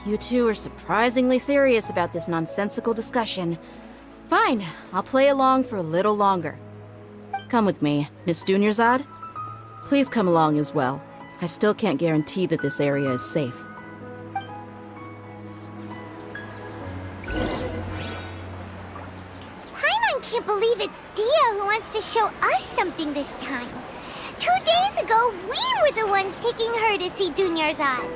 You two are surprisingly serious about this nonsensical discussion. Fine, I'll play along for a little longer. Come with me, Miss Dunyarzad. Please come along as well. I still can't guarantee that this area is safe. Paimon can't believe it's Dia who wants to show us something this time. 2 days ago, we were the ones taking her to see Dunyarzad.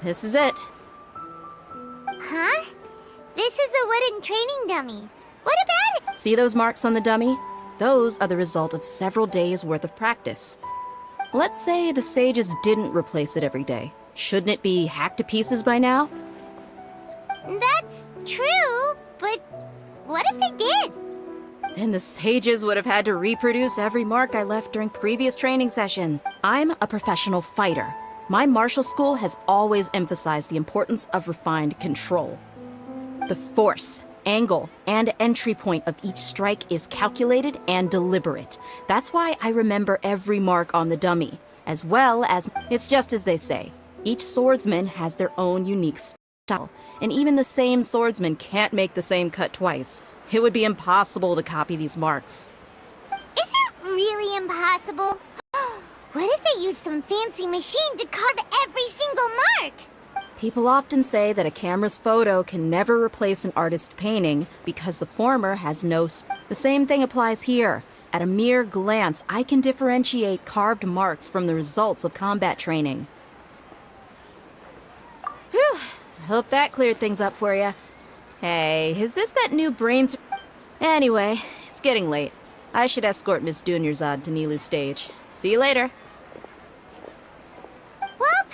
This is it. Huh? This is a wooden training dummy. What about it? See those marks on the dummy? Those are the result of several days' worth of practice. Let's say the sages didn't replace it every day. Shouldn't it be hacked to pieces by now? That's true, but what if they did? Then the sages would have had to reproduce every mark I left during previous training sessions. I'm a professional fighter. My martial school has always emphasized the importance of refined control. The force, angle, and entry point of each strike is calculated and deliberate. That's why I remember every mark on the dummy, as well as... It's just as they say. Each swordsman has their own unique style, and even the same swordsman can't make the same cut twice. It would be impossible to copy these marks. Is it really impossible? What if they used some fancy machine to carve every single mark? People often say that a camera's photo can never replace an artist's painting because the former has no... The same thing applies here. At a mere glance, I can differentiate carved marks from the results of combat training. Whew, I hope that cleared things up for you. Hey, is this that new brains... Anyway, it's getting late. I should escort Miss Dunyarzad to Nilu's stage. See you later. Well,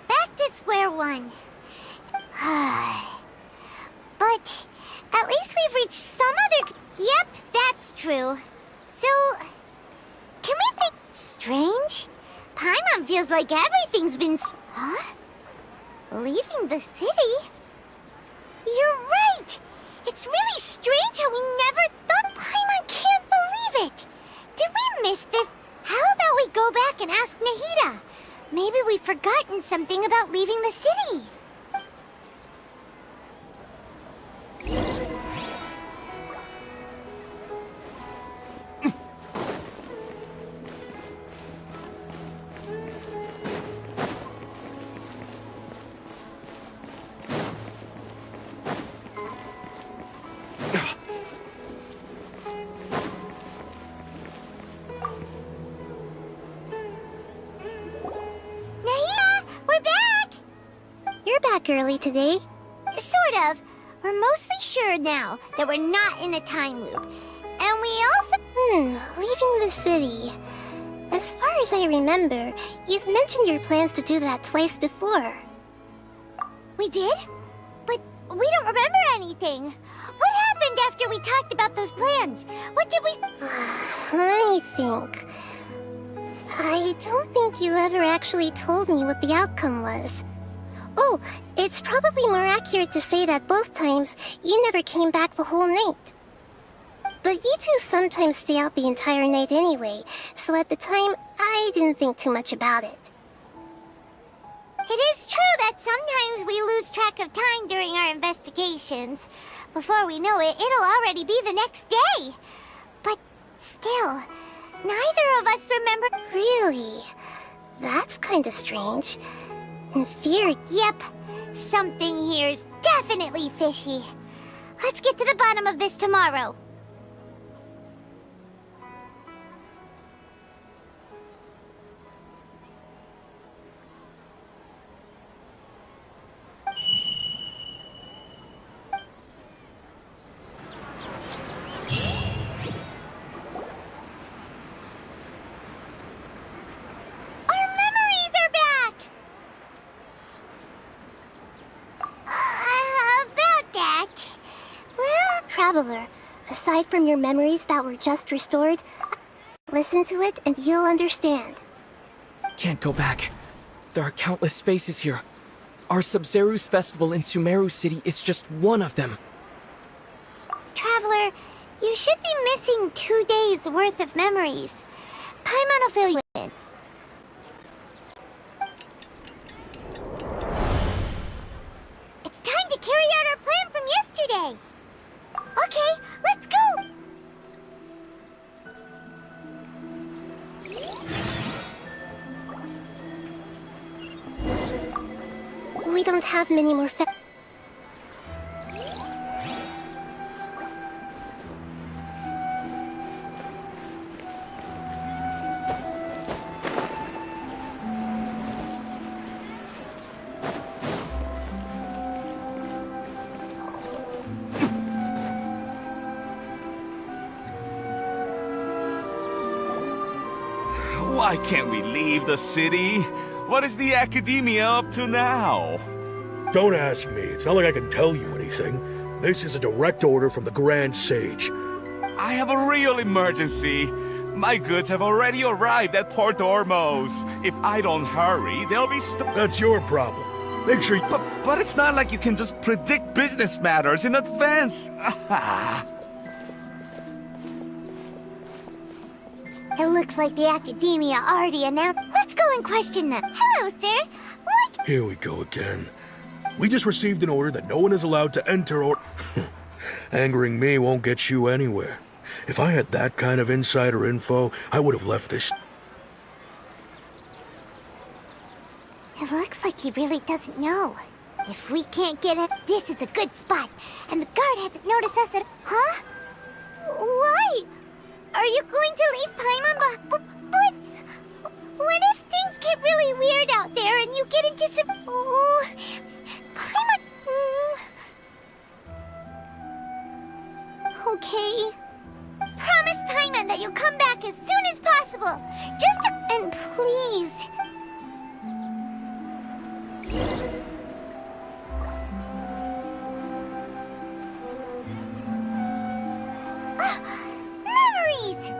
back to square one. But at least we've reached some other... Yep, that's true. So, can we think... Strange? Paimon feels like everything's been... Huh? Leaving the city? You're right! It's really strange how we never thought... Paimon can't believe it! Did we miss this? How about we go back and ask Nahida? Maybe we've forgotten something about leaving the city. Early today? Sort of. We're mostly sure now that we're not in a time loop. And we also... leaving the city. As far as I remember, you've mentioned your plans to do that twice before. We did? But we don't remember anything. What happened after we talked about those plans? What did we... Let me think. I don't think you ever actually told me what the outcome was. Oh, it's probably more accurate to say that both times you never came back the whole night. But you two sometimes stay out the entire night anyway, so at the time, I didn't think too much about it. It is true that sometimes we lose track of time during our investigations. Before we know it, it'll already be the next day. But still, neither of us remember... Really? That's kinda strange. In theory... Yep. Something here's definitely fishy. Let's get to the bottom of this tomorrow. Traveler, aside from your memories that were just restored, listen to it and you'll understand. Can't go back. There are countless spaces here. Our Sub-Zeru's festival in Sumeru City is just one of them. Traveler, you should be missing 2 days worth of memories. Paimon will fill you in. It's time to carry out our plan from yesterday. Okay, let's go! We don't have many more Why can't we leave the city? What is the Academia up to now? Don't ask me. It's not like I can tell you anything. This is a direct order from the Grand Sage. I have a real emergency. My goods have already arrived at Port Ormos. If I don't hurry, they'll be That's your problem. Make sure you... But it's not like you can just predict business matters in advance. It looks like the Academia already announced. Let's go and question them. Hello, sir. What? Here we go again. We just received an order that no one is allowed to enter or... Angering me won't get you anywhere. If I had that kind of insider info, I would have left this... It looks like he really doesn't know. If we can't get it, this is a good spot. And the guard hasn't noticed us at... Huh? Why? Are you going to leave Paimon But what if things get really weird out there and you get into some... Oh, Paimon... Okay. Promise Paimon that you'll come back as soon as possible. Just to... And please... Memories!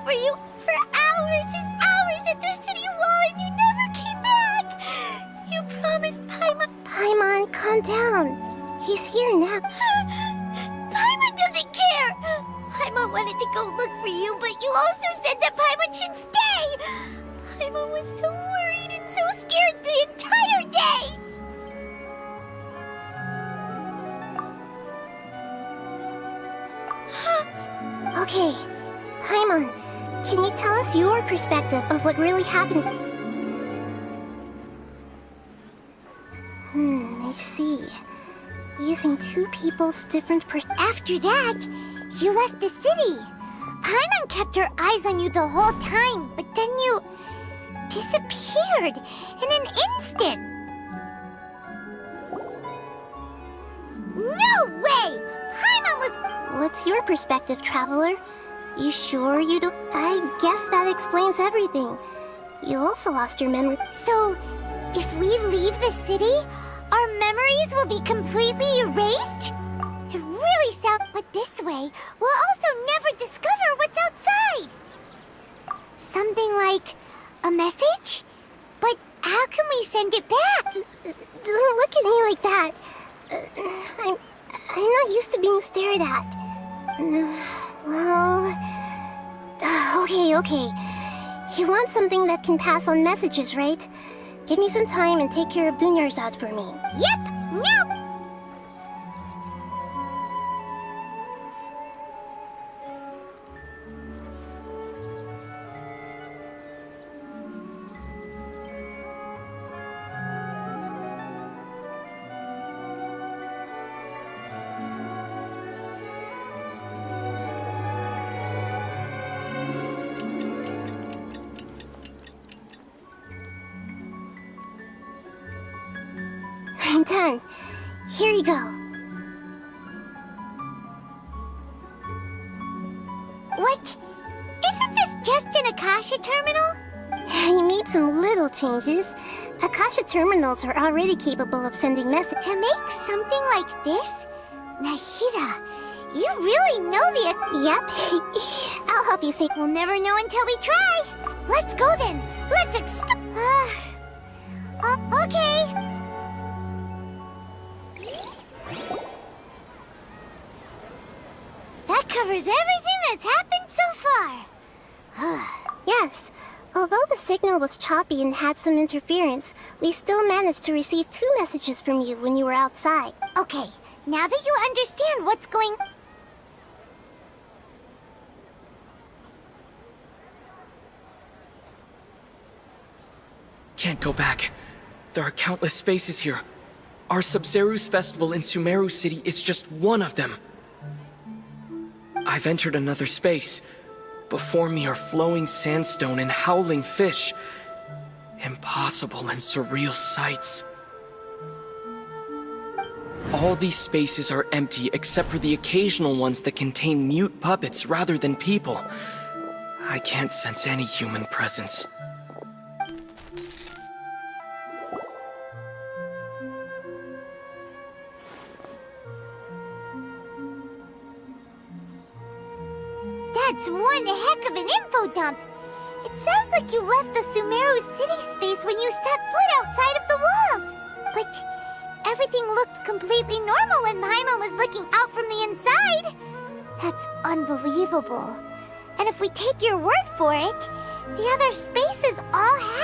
For you for hours and hours at the city wall and you never came back! You promised Paimon... Paimon, calm down. He's here now. Paimon doesn't care! Paimon wanted to go look for you, but you also said that Paimon should stay! Paimon was so worried and so scared the entire day! Okay, Paimon, can you tell us your perspective of what really happened? I see. Using two people's different After that, you left the city. Paimon kept her eyes on you the whole time, but then you... disappeared in an instant. No way! Paimon was... What's your perspective, Traveler? You sure you don't... I guess that explains everything. You also lost your memory. So, if we leave the city, our memories will be completely erased? It really sounds... But this way, we'll also never discover what's outside. Something like a message? But how can we send it back? Don't look at me like that. I'm not used to being stared at. Well... Okay. You want something that can pass on messages, right? Give me some time and take care of Dunyarzad for me. Yep! Nope! I'm done. Here you go. What? Isn't this just an Akasha terminal? You made some little changes. Akasha terminals are already capable of sending messages. To make something like this? Nahida, you really know the... Yep. I'll help you say... We'll never know until we try. Let's go then. Let's okay. That covers everything that's happened so far. Yes. Although the signal was choppy and had some interference, we still managed to receive 2 messages from you when you were outside. Okay, now that you understand what's going... Can't go back. There are countless spaces here. Our Sub-Zeru's festival in Sumeru City is just one of them. I've entered another space. Before me are flowing sandstone and howling fish. Impossible and surreal sights. All these spaces are empty except for the occasional ones that contain mute puppets rather than people. I can't sense any human presence. That's one heck of an info dump. It sounds like you left the Sumeru City space when you set foot outside of the walls. But everything looked completely normal when Paimon was looking out from the inside. That's unbelievable. And if we take your word for it, the other spaces all had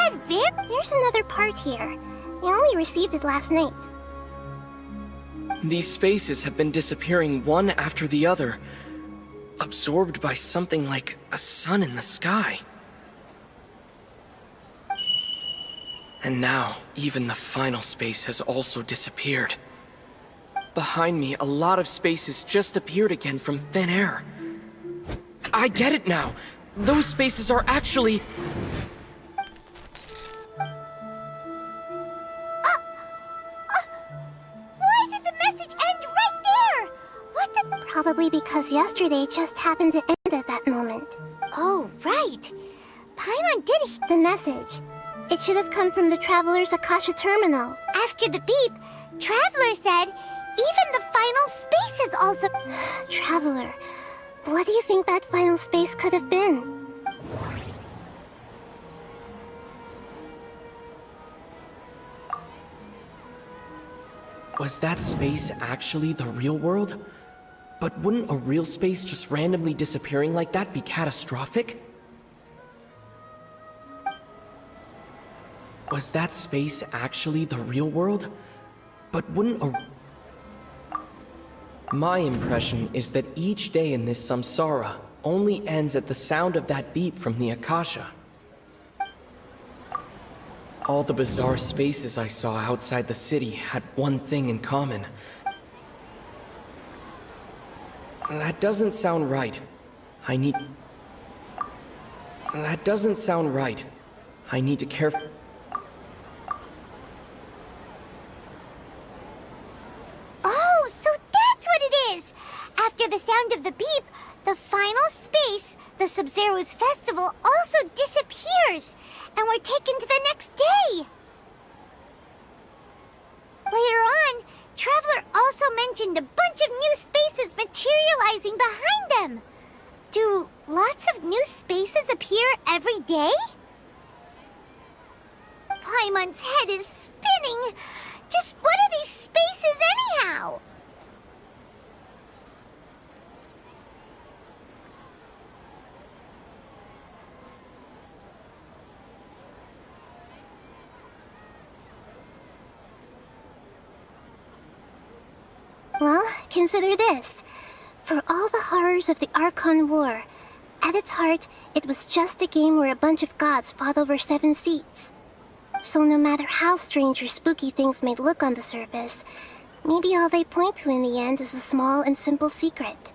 There's another part here. We only received it last night. These spaces have been disappearing one after the other, absorbed by something like a sun in the sky. And now, even the final space has also disappeared. Behind me, a lot of spaces just appeared again from thin air. I get it now! Those spaces are actually... Why did the message end right there? What the... Probably because yesterday just happened to end at that moment. Oh, right. Paimon did the message. It should have come from the Traveler's Akasha terminal. After the beep, Traveler said, even the final space is also... Traveler, what do you think that final space could have been? Was that space actually the real world? But wouldn't a real space just randomly disappearing like that be catastrophic? Was that space actually the real world? But wouldn't a... My impression is that each day in this samsara only ends at the sound of that beep from the Akasha. All the bizarre spaces I saw outside the city had one thing in common. That doesn't sound right. That doesn't sound right. I need to care... Oh, so that's what it is! After the sound of the beep, the final space, the Sub-Zero's festival, also disappears, and we're taken to the next day! Later on, Traveler also mentioned a bunch of new spaces materializing behind them. Do lots of new spaces appear every day? Paimon's head is spinning. Just what are these spaces anyhow? Well, consider this. For all the horrors of the Archon War, at its heart, it was just a game where a bunch of gods fought over 7 seats. So no matter how strange or spooky things may look on the surface, maybe all they point to in the end is a small and simple secret.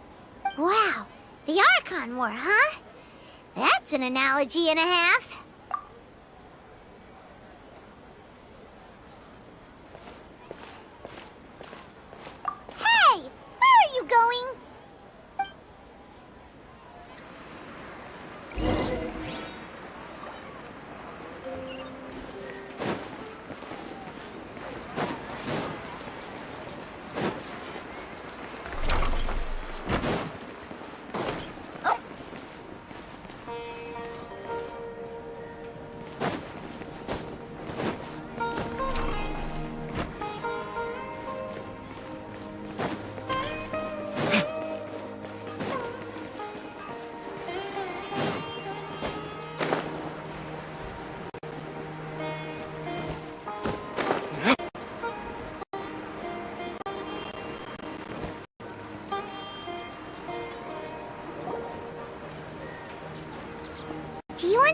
Wow, the Archon War, huh? That's an analogy and a half. Hey, where are you going?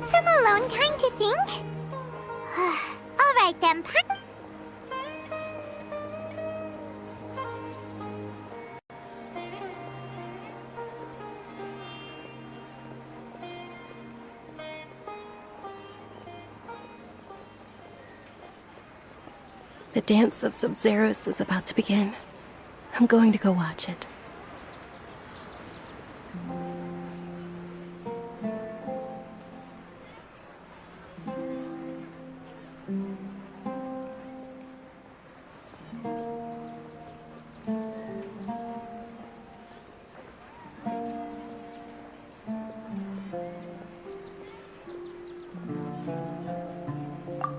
want some alone time to think? Alright then, The dance of Sub-Zeros is about to begin. I'm going to go watch it.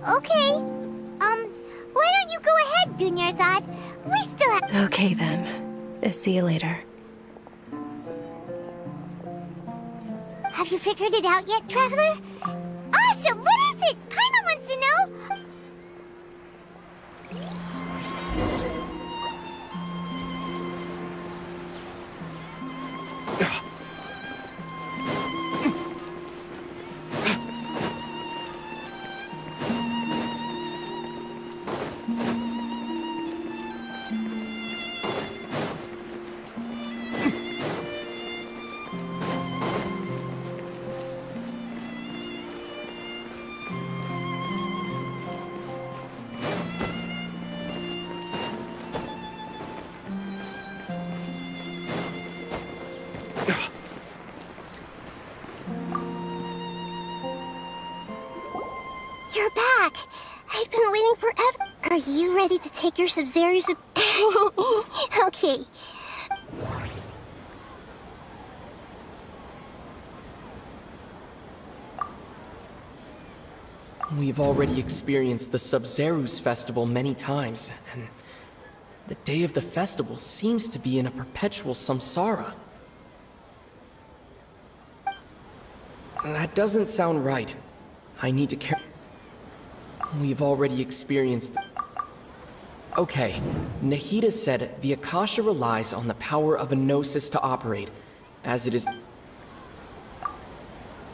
Okay. Why don't you go ahead, Dunyarzad? We still have— Okay then. See you later. Have you figured it out yet, Traveler? Awesome! What is it? Paimon wants to know! You're back! I've been waiting forever. Are you ready to take your Sub-Zeros? Okay. We've already experienced the Sub-Zeros festival many times, and the day of the festival seems to be in a perpetual samsara. That doesn't sound right. I need to care. We've already experienced... Okay, Nahida said the Akasha relies on the power of a gnosis to operate, as it is...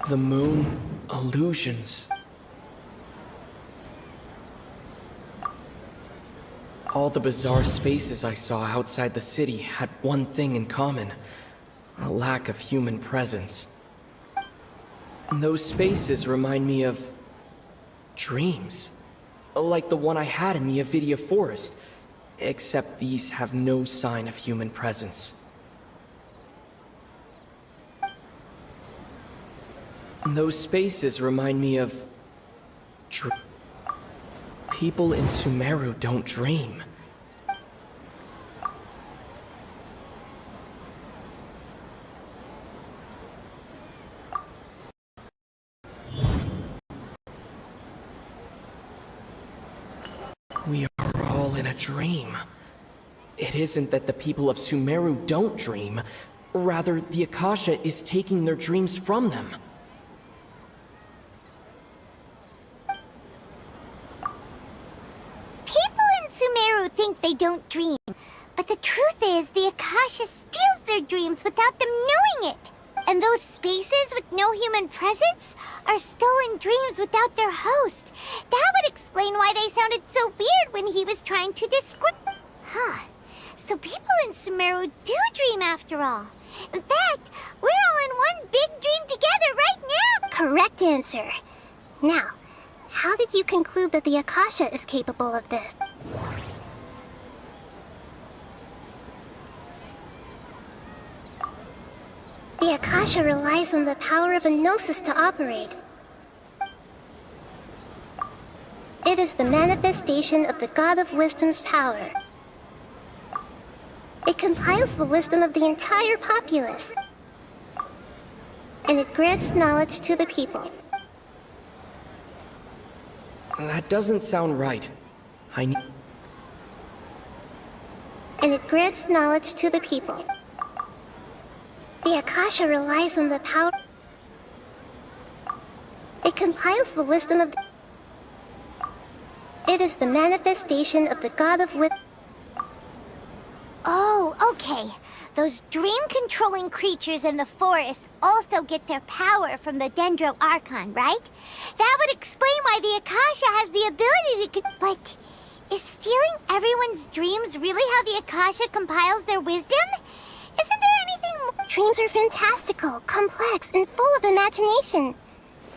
The moon, illusions... All the bizarre spaces I saw outside the city had one thing in common: a lack of human presence. And those spaces remind me of... dreams. Like the one I had in the Avidia Forest, except these have no sign of human presence. And those spaces remind me of... People in Sumeru don't dream. We are all in a dream. It isn't that the people of Sumeru don't dream. Rather, the Akasha is taking their dreams from them. Think they don't dream, but the truth is the Akasha steals their dreams without them knowing it. And those spaces with no human presence are stolen dreams without their host. That would explain why they sounded so weird when he was trying to describe... Huh. So people in Sumeru do dream after all. In fact, we're all in one big dream together right now. Correct answer. Now, how did you conclude that the Akasha is capable of this? The Akasha relies on the power of a gnosis to operate. It is the manifestation of the God of Wisdom's power. It compiles the wisdom of the entire populace. And it grants knowledge to the people. That doesn't sound right. And it grants knowledge to the people. The Akasha relies on the power... It compiles the wisdom of... It is the manifestation of the God of Wisdom. Oh, okay. Those dream-controlling creatures in the forest also get their power from the Dendro Archon, right? That would explain why the Akasha has the ability to... But is stealing everyone's dreams really how the Akasha compiles their wisdom? Isn't there anything more? Dreams are fantastical, complex, and full of imagination.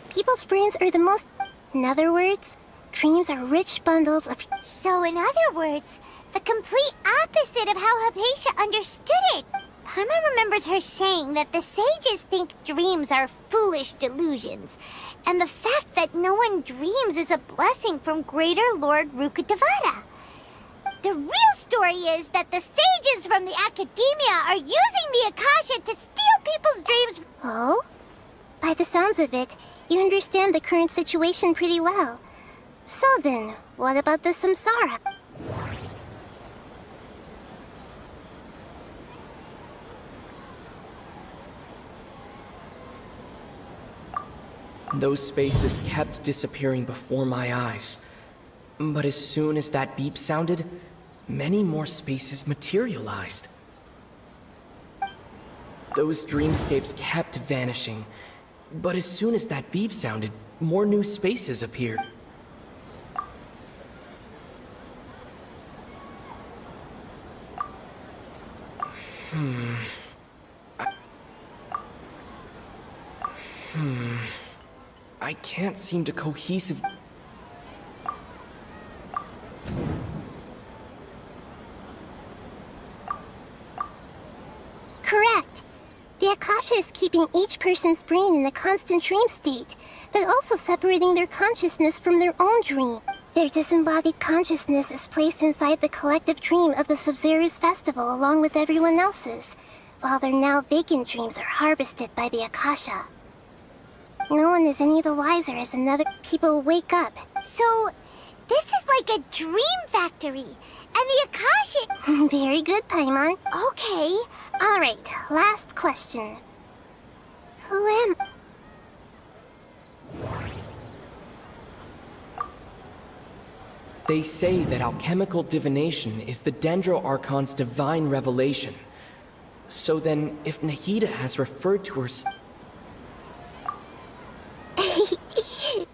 People's brains are the most... In other words, dreams are rich bundles of... So in other words, the complete opposite of how Hypatia understood it. Paimon remembers her saying that the sages think dreams are foolish delusions, and the fact that no one dreams is a blessing from Greater Lord Rukkhadevata. The real story is that the sages from the Academia are using the Akasha to steal people's dreams. Oh? By the sounds of it, you understand the current situation pretty well. So then, what about the Samsara? Those spaces kept disappearing before my eyes. But as soon as that beep sounded, many more spaces materialized. Those dreamscapes kept vanishing, but as soon as that beep sounded, more new spaces appeared. I can't seem to cohesive... Correct. The Akasha is keeping each person's brain in a constant dream state, but also separating their consciousness from their own dream. Their disembodied consciousness is placed inside the collective dream of the Sub-Zero's festival along with everyone else's, while their now vacant dreams are harvested by the Akasha. No one is any the wiser as another people wake up. So, this is like a dream factory, and the Akasha... Very good, Paimon. Okay. Alright, last question. Who am... They say that alchemical divination is the Dendro Archon's divine revelation. So then, if Nahida has referred to her...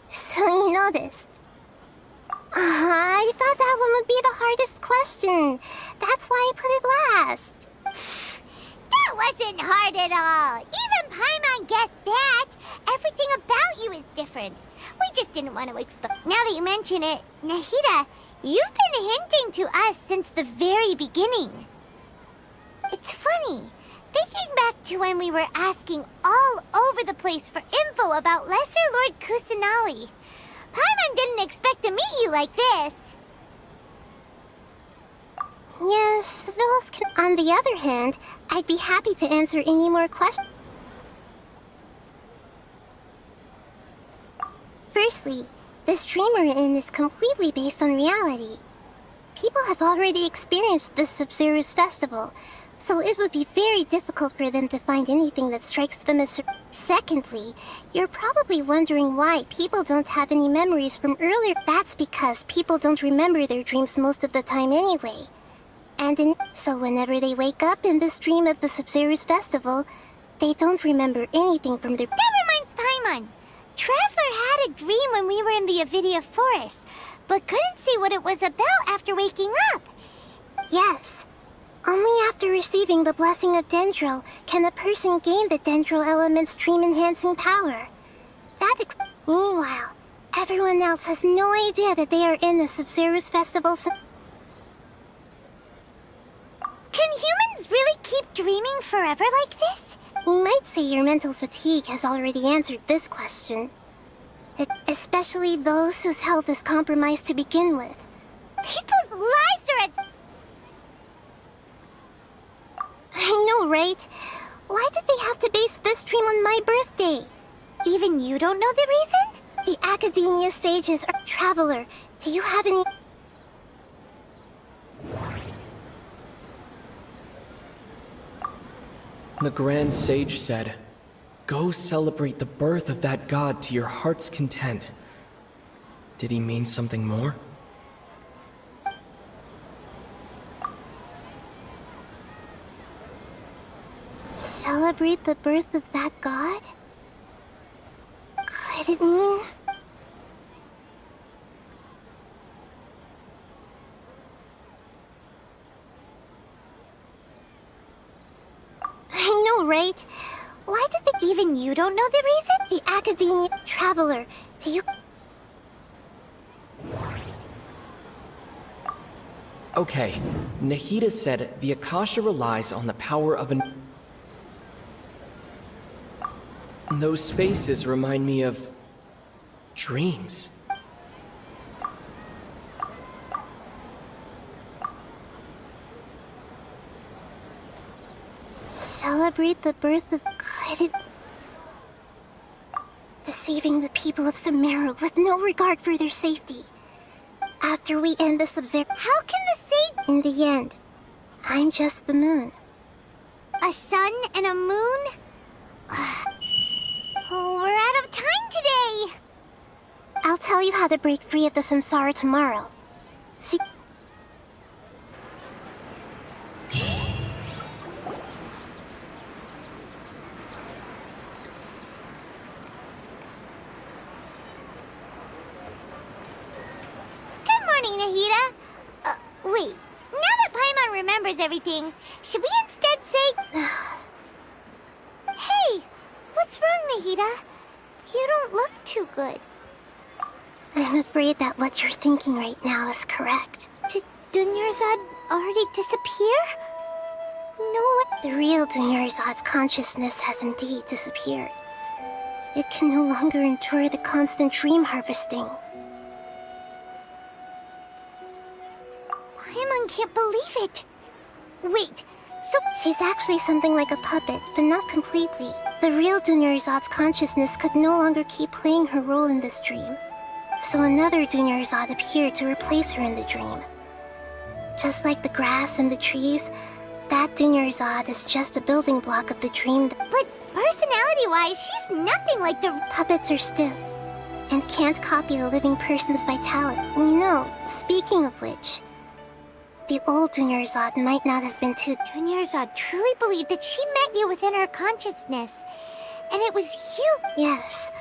So you noticed. I thought that one would be the hardest question. That's why I put it last. That wasn't hard at all. Even Paimon guessed that. Everything about you is different. We just didn't want to explain. Now that you mention it, Nahida, you've been hinting to us since the very beginning. It's funny. Thinking back to when we were asking all over the place for info about Lesser Lord Kusanali, Paimon didn't expect to meet you like this. Yes, those can... On the other hand, I'd be happy to answer any more questions. Firstly, this dream we're in is completely based on reality. People have already experienced this Sub-Zero's festival, so it would be very difficult for them to find anything that strikes them as... Secondly, you're probably wondering why people don't have any memories from earlier. That's because people don't remember their dreams most of the time anyway. So whenever they wake up in this dream of the Sub-Zero's festival, they don't remember anything from their... That reminds Paimon. Traveler had a dream when we were in the Avidia Forest, but couldn't see what it was about after waking up. Yes. Only after receiving the blessing of Dendro can a person gain the Dendro element's dream-enhancing power. Meanwhile, everyone else has no idea that they are in the Sub-Zero's festival. Can humans really keep dreaming forever like this? We might say your mental fatigue has already answered this question. Especially those whose health is compromised to begin with. People's lives are at... I know, right? Why did they have to base this dream on my birthday? Even you don't know the reason? The Academia sages are... Traveler, do you have any... The Grand Sage said, "Go celebrate the birth of that god to your heart's content." Did he mean something more? Celebrate the birth of that god? Could it mean... I know, right? Why did they... Even you don't know the reason? The Academia Traveler, do you... Okay, Nahida said the Akasha relies on the power of an... Those spaces remind me of... dreams. Celebrate the birth of... Could it... Deceiving the people of Sumeru with no regard for their safety. After we end the Sub-Zero... How can the same... In the end, I'm just the moon. A sun and a moon? Oh, we're out of time today! I'll tell you how to break free of the samsara tomorrow. See... Nahida? Wait. Now that Paimon remembers everything, should we instead say... Hey! What's wrong, Nahida? You don't look too good. I'm afraid that what you're thinking right now is correct. Did Dunyarzad already disappear? No, the real Dunyarzad's consciousness has indeed disappeared. It can no longer endure the constant dream harvesting. Paimon can't believe it. Wait, so... She's actually something like a puppet, but not completely. The real Dunyarzad's consciousness could no longer keep playing her role in this dream. So another Dunyarzad appeared to replace her in the dream. Just like the grass and the trees, that Dunyarzad is just a building block of the dream. But personality-wise, she's nothing like the... Puppets are stiff, and can't copy a living person's vitality. You know, speaking of which... The old Dunyarzad might not have been too... Dunyarzad truly believed that she met you within her consciousness. And it was you... Yes.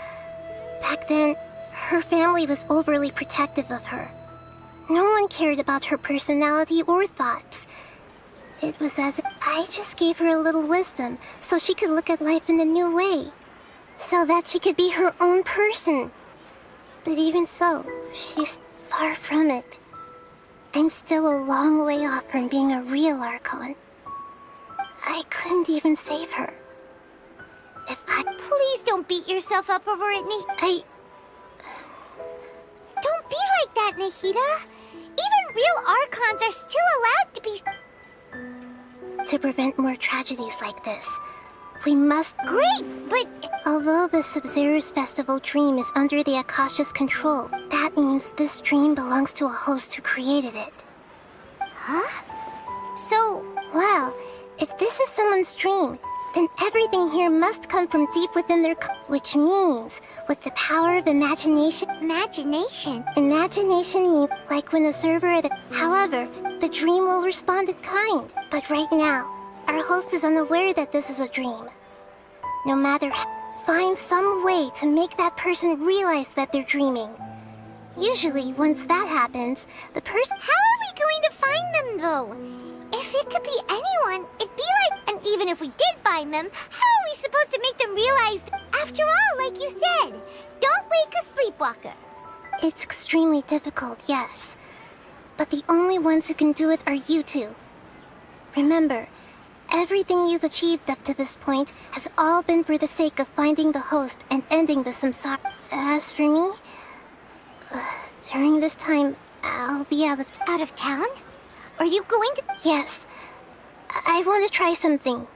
Back then, her family was overly protective of her. No one cared about her personality or thoughts. It was as if I just gave her a little wisdom so she could look at life in a new way. So that she could be her own person. But even so, she's far from it. I'm still a long way off from being a real Archon. I couldn't even save her. If I... Please don't beat yourself up over it, Nahida. Don't be like that, Nahida. Even real Archons are still allowed to be... To prevent more tragedies like this, we must... Great, but... Although the Sub-Zero's festival dream is under the Akasha's control, that means this dream belongs to a host who created it. Huh? So... Well, if this is someone's dream, then everything here must come from deep within their... Which means, with the power of imagination... Imagination? Imagination means like when the server at the... However, the dream will respond in kind. But right now, our host is unaware that this is a dream. No matter how... Find some way to make that person realize that they're dreaming. Usually, once that happens, the person... How are we going to find them, though? If it could be anyone, it'd be like... And even if we did find them, how are we supposed to make them realize... After all, like you said, don't wake a sleepwalker. It's extremely difficult, yes. But the only ones who can do it are you two. Remember, everything you've achieved up to this point has all been for the sake of finding the host and ending the samsara. As for me, during this time, I'll be out of town? Are you going to... Yes. I want to try something.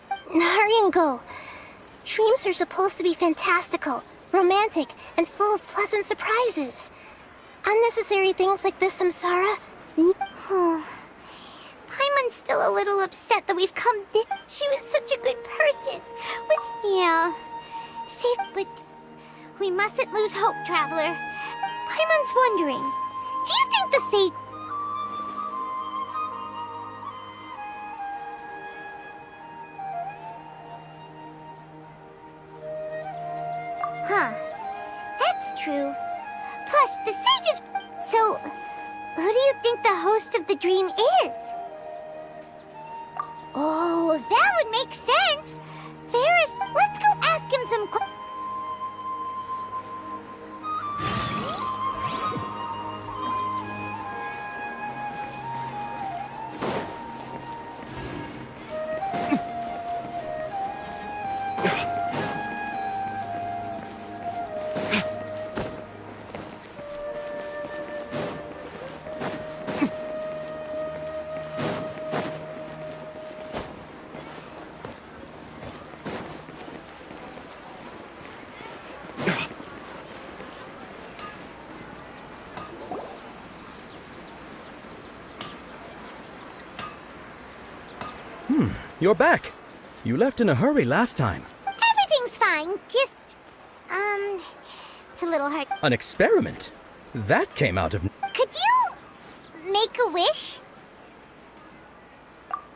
Hurry and go. Dreams are supposed to be fantastical, romantic, and full of pleasant surprises. Unnecessary things like this samsara... Paimon's still a little upset that we've come this... She was such a good person. Yeah. Safe, but... We mustn't lose hope, Traveler. Paimon's wondering, do you think the sage... Who do you think the host of the dream is? Oh, that would make sense. Ferris, let's go ask him some questions. You're back. You left in a hurry last time. Everything's fine. Just, it's a little hard. An experiment? That came out of... Could you make a wish?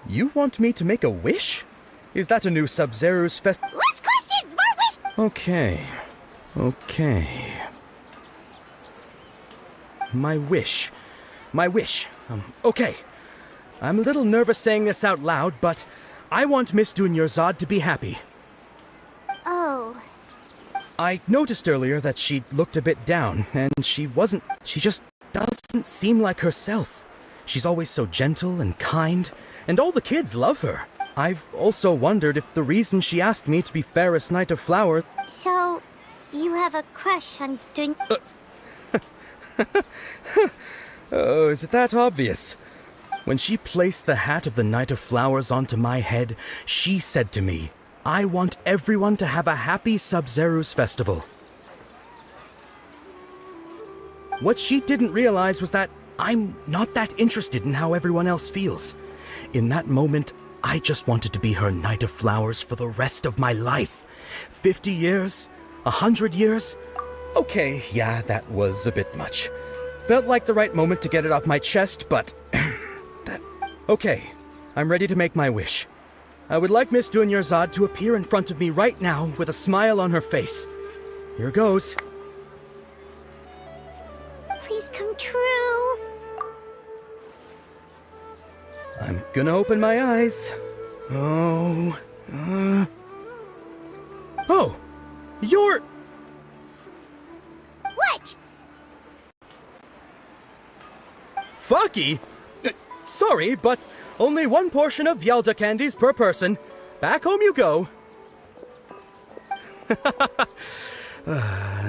You want me to make a wish? Is that a new Sub-Zero's fest... Less questions, more wish! Okay. My wish. Okay. I'm a little nervous saying this out loud, but I want Miss Dunyarzad to be happy. Oh. I noticed earlier that she looked a bit down, and she just doesn't seem like herself. She's always so gentle and kind, and all the kids love her. I've also wondered if the reason she asked me to be fairest Knight of Flower... So, you have a crush on Oh, is it that obvious? When she placed the hat of the Knight of Flowers onto my head, she said to me, I want everyone to have a happy Sub-Zero's festival. What she didn't realize was that I'm not that interested in how everyone else feels. In that moment, I just wanted to be her Knight of Flowers for the rest of my life. 50 years? 100 years? Okay, yeah, that was a bit much. Felt like the right moment to get it off my chest, but... Okay, I'm ready to make my wish. I would like Miss Dunyarzad to appear in front of me right now with a smile on her face. Here goes. Please come true. I'm gonna open my eyes. Oh, you're... What? Fucky? Sorry, but only one portion of Yelda candies per person. Back home you go.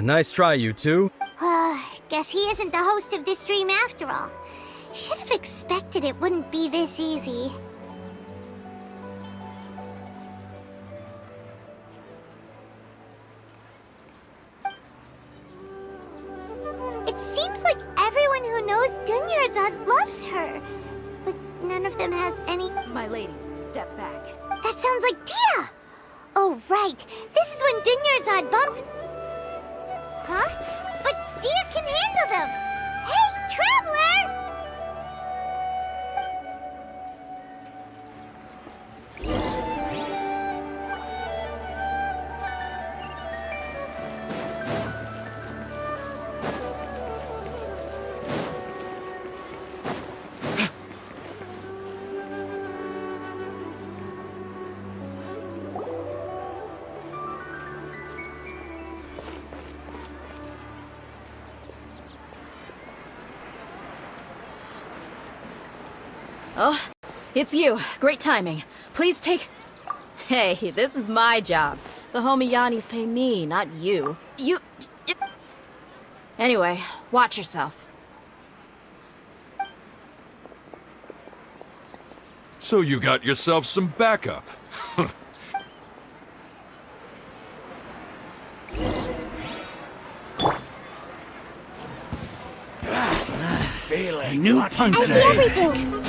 Nice try, you two. Guess he isn't the host of this dream after all. Should have expected it wouldn't be this easy. It seems like everyone who knows Dunyarzad loves her. But none of them has any... My lady, step back. That sounds like Dia! Oh, right. This is when Dunyarzad bumps... Huh? But Dia can handle them! Hey, Traveler! Oh, it's you. Great timing. Please take... Hey, this is my job. The homie Yannis pay me, not you. Anyway, watch yourself. So you got yourself some backup. Feeling new punch. I see everything!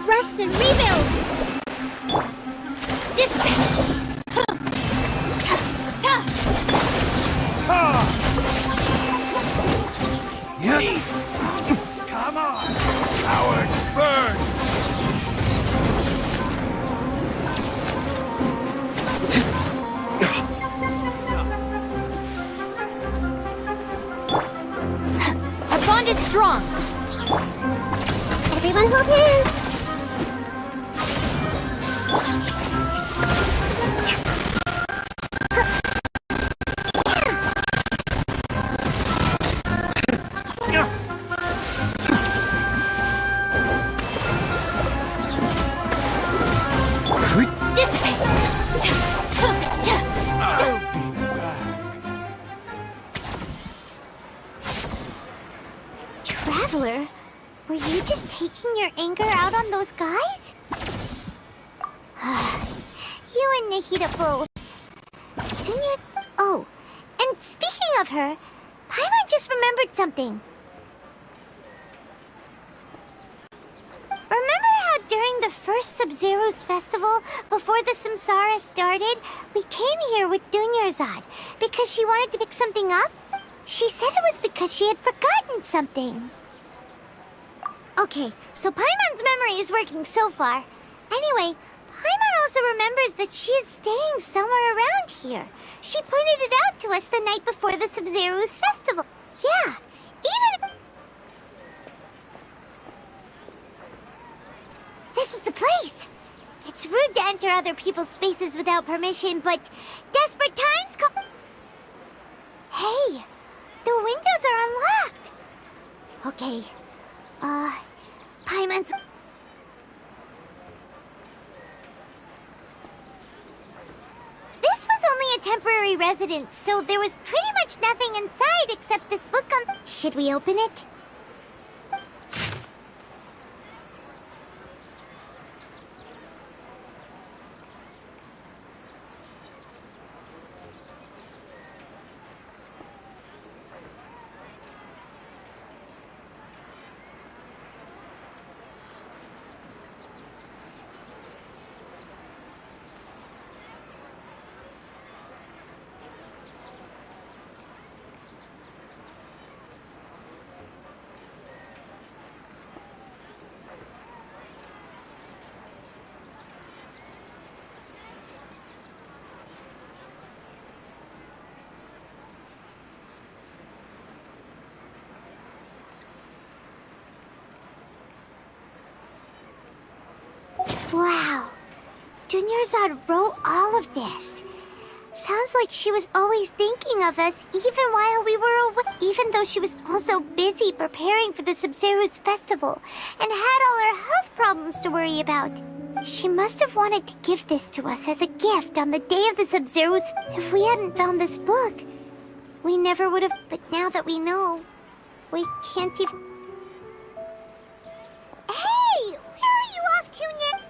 Rest and rebuild! Dissipate! Yep. Come on! Howard, burn! Wind is strong. Everyone hold hands. Traveler, were you just taking your anger out on those guys? You and Nahida both. Junior... Oh, and speaking of her, Paimon just remembered something. Remember how during the first Sub-Zero's festival, before the Samsara started, we came here with Dunyarzad because she wanted to pick something up? She said it was because she had forgotten something. Okay, so Paimon's memory is working so far. Anyway, Paimon also remembers that she is staying somewhere around here. She pointed it out to us the night before the Sub-Zero's festival. Yeah, even... This is the place! It's rude to enter other people's spaces without permission, but desperate times call... Hey, the windows are unlocked! Okay, Paimon's... This was only a temporary residence, so there was pretty much nothing inside except this book on... Should we open it? Wow. Dunyarzad wrote all of this. Sounds like she was always thinking of us, even while we were away. Even though she was also busy preparing for the Sub-Zero's festival and had all her health problems to worry about. She must have wanted to give this to us as a gift on the day of the Sub-Zero's... If we hadn't found this book, we never would have... But now that we know, we can't even... Hey! Where are you off to now?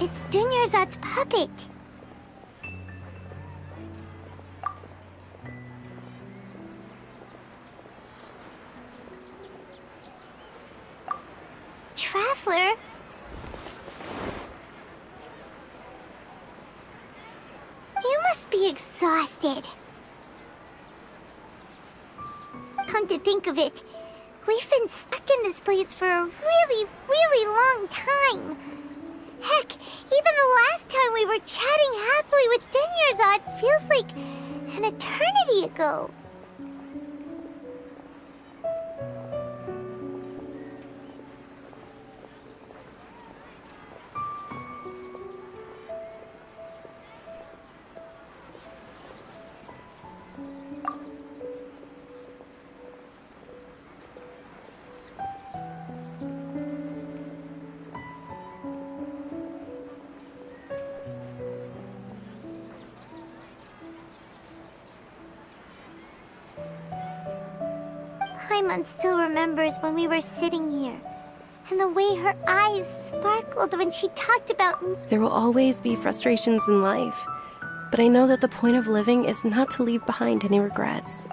It's Dunyarzad's puppet. Traveler? You must be exhausted. Come to think of it, we've been stuck in this place for a really, really long time. Heck, even the last time we were chatting happily with Dunyarzad feels like an eternity ago. Paimon still remembers when we were sitting here. And the way her eyes sparkled when she talked about... There will always be frustrations in life, but I know that the point of living is not to leave behind any regrets.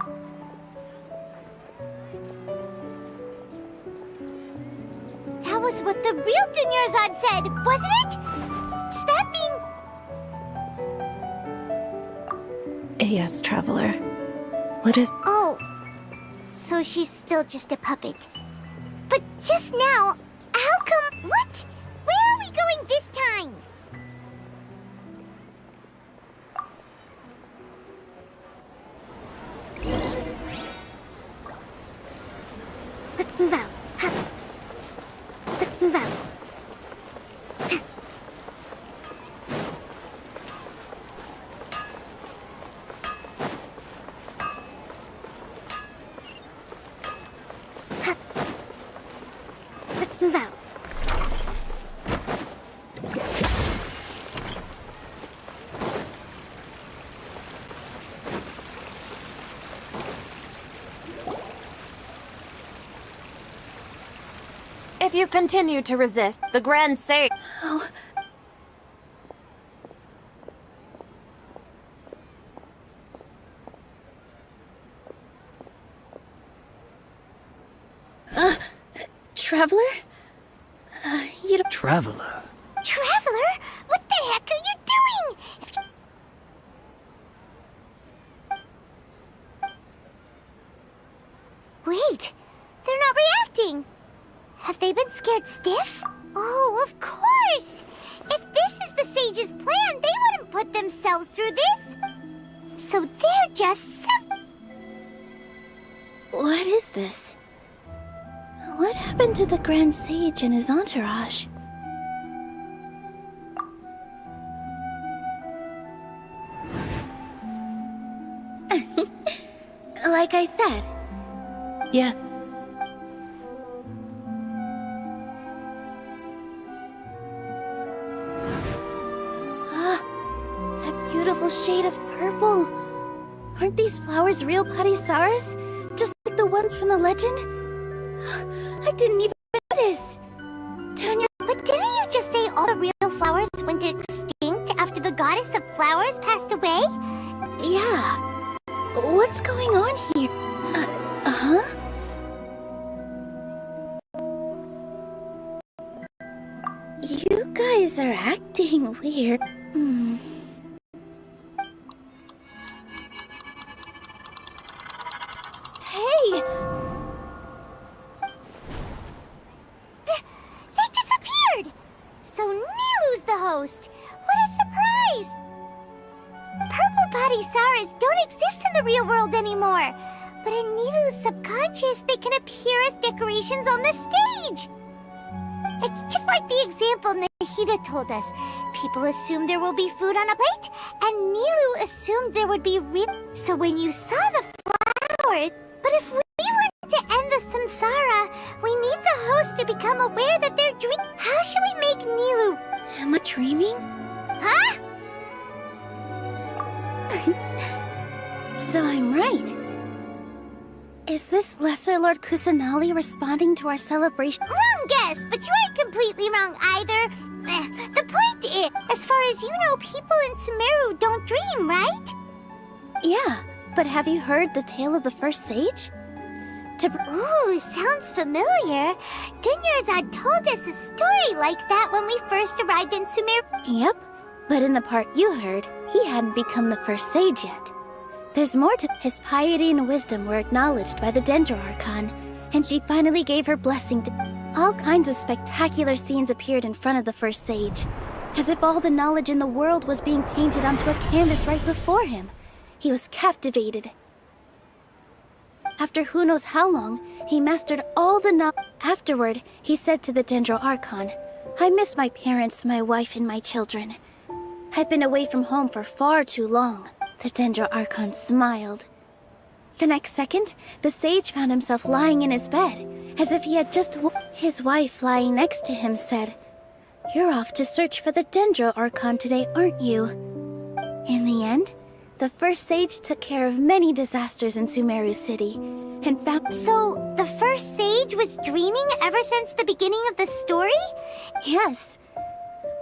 That was what the real Dunyarzad said, wasn't it? Does that mean... Yes, Traveler. What is... Oh, so she's still just a puppet. But just now, how come... What? Where are we going this time? Let's move out. Huh. Let's move out. Let's move out. If you continue to resist, the Grand Sage... Oh... Traveler? You don't... Traveler? Traveler? What the heck are you doing? Wait, they're not reacting. Have they been scared stiff? Oh, of course! If this is the sage's plan, they wouldn't put themselves through this. So they're just... What is this? What happened to the Grand Sage and his entourage? Like I said. Yes. That beautiful shade of purple. Aren't these flowers real Padisaras? Just like the ones from the legend? I didn't even notice. But didn't you just say all the real flowers went extinct after the goddess of flowers passed away? Yeah. What's going on here? Huh? You guys are acting weird. Hey! They disappeared! So Nilu's the host. What a surprise! Purple Padisaras don't exist in the real world anymore. But in Nilu's subconscious, they can appear as decorations on the stage. It's just like the example Nahida told us. People assume there will be food on a plate, and Nilu assumed there would be real... So when you saw the flowers... But if we want to end the samsara, we need the host to become aware that they're dreaming. How should we make Nilu... Am I dreaming? Huh? So I'm right. Is this Lesser Lord Kusanali responding to our celebration? Wrong guess, but you aren't completely wrong either. The point is, as far as you know, people in Sumeru don't dream, right? Yeah, but have you heard the tale of the first sage? Ooh, sounds familiar. Dunyarzad told us a story like that when we first arrived in Sumeru. Yep, but in the part you heard, he hadn't become the first sage yet. There's more to his piety and wisdom were acknowledged by the Dendro Archon, and she finally gave her blessing to... All kinds of spectacular scenes appeared in front of the first sage, as if all the knowledge in the world was being painted onto a canvas right before him. He was captivated. After who knows how long, he mastered all the knowledge. Afterward, he said to the Dendro Archon, "I miss my parents, my wife, and my children. I've been away from home for far too long." The Dendro Archon smiled. The next second, the sage found himself lying in his bed, as if he had just His wife lying next to him said, "You're off to search for the Dendro Archon today, aren't you?" In the end, The first sage took care of many disasters in Sumeru City, and found— So, the first sage was dreaming ever since the beginning of the story? Yes.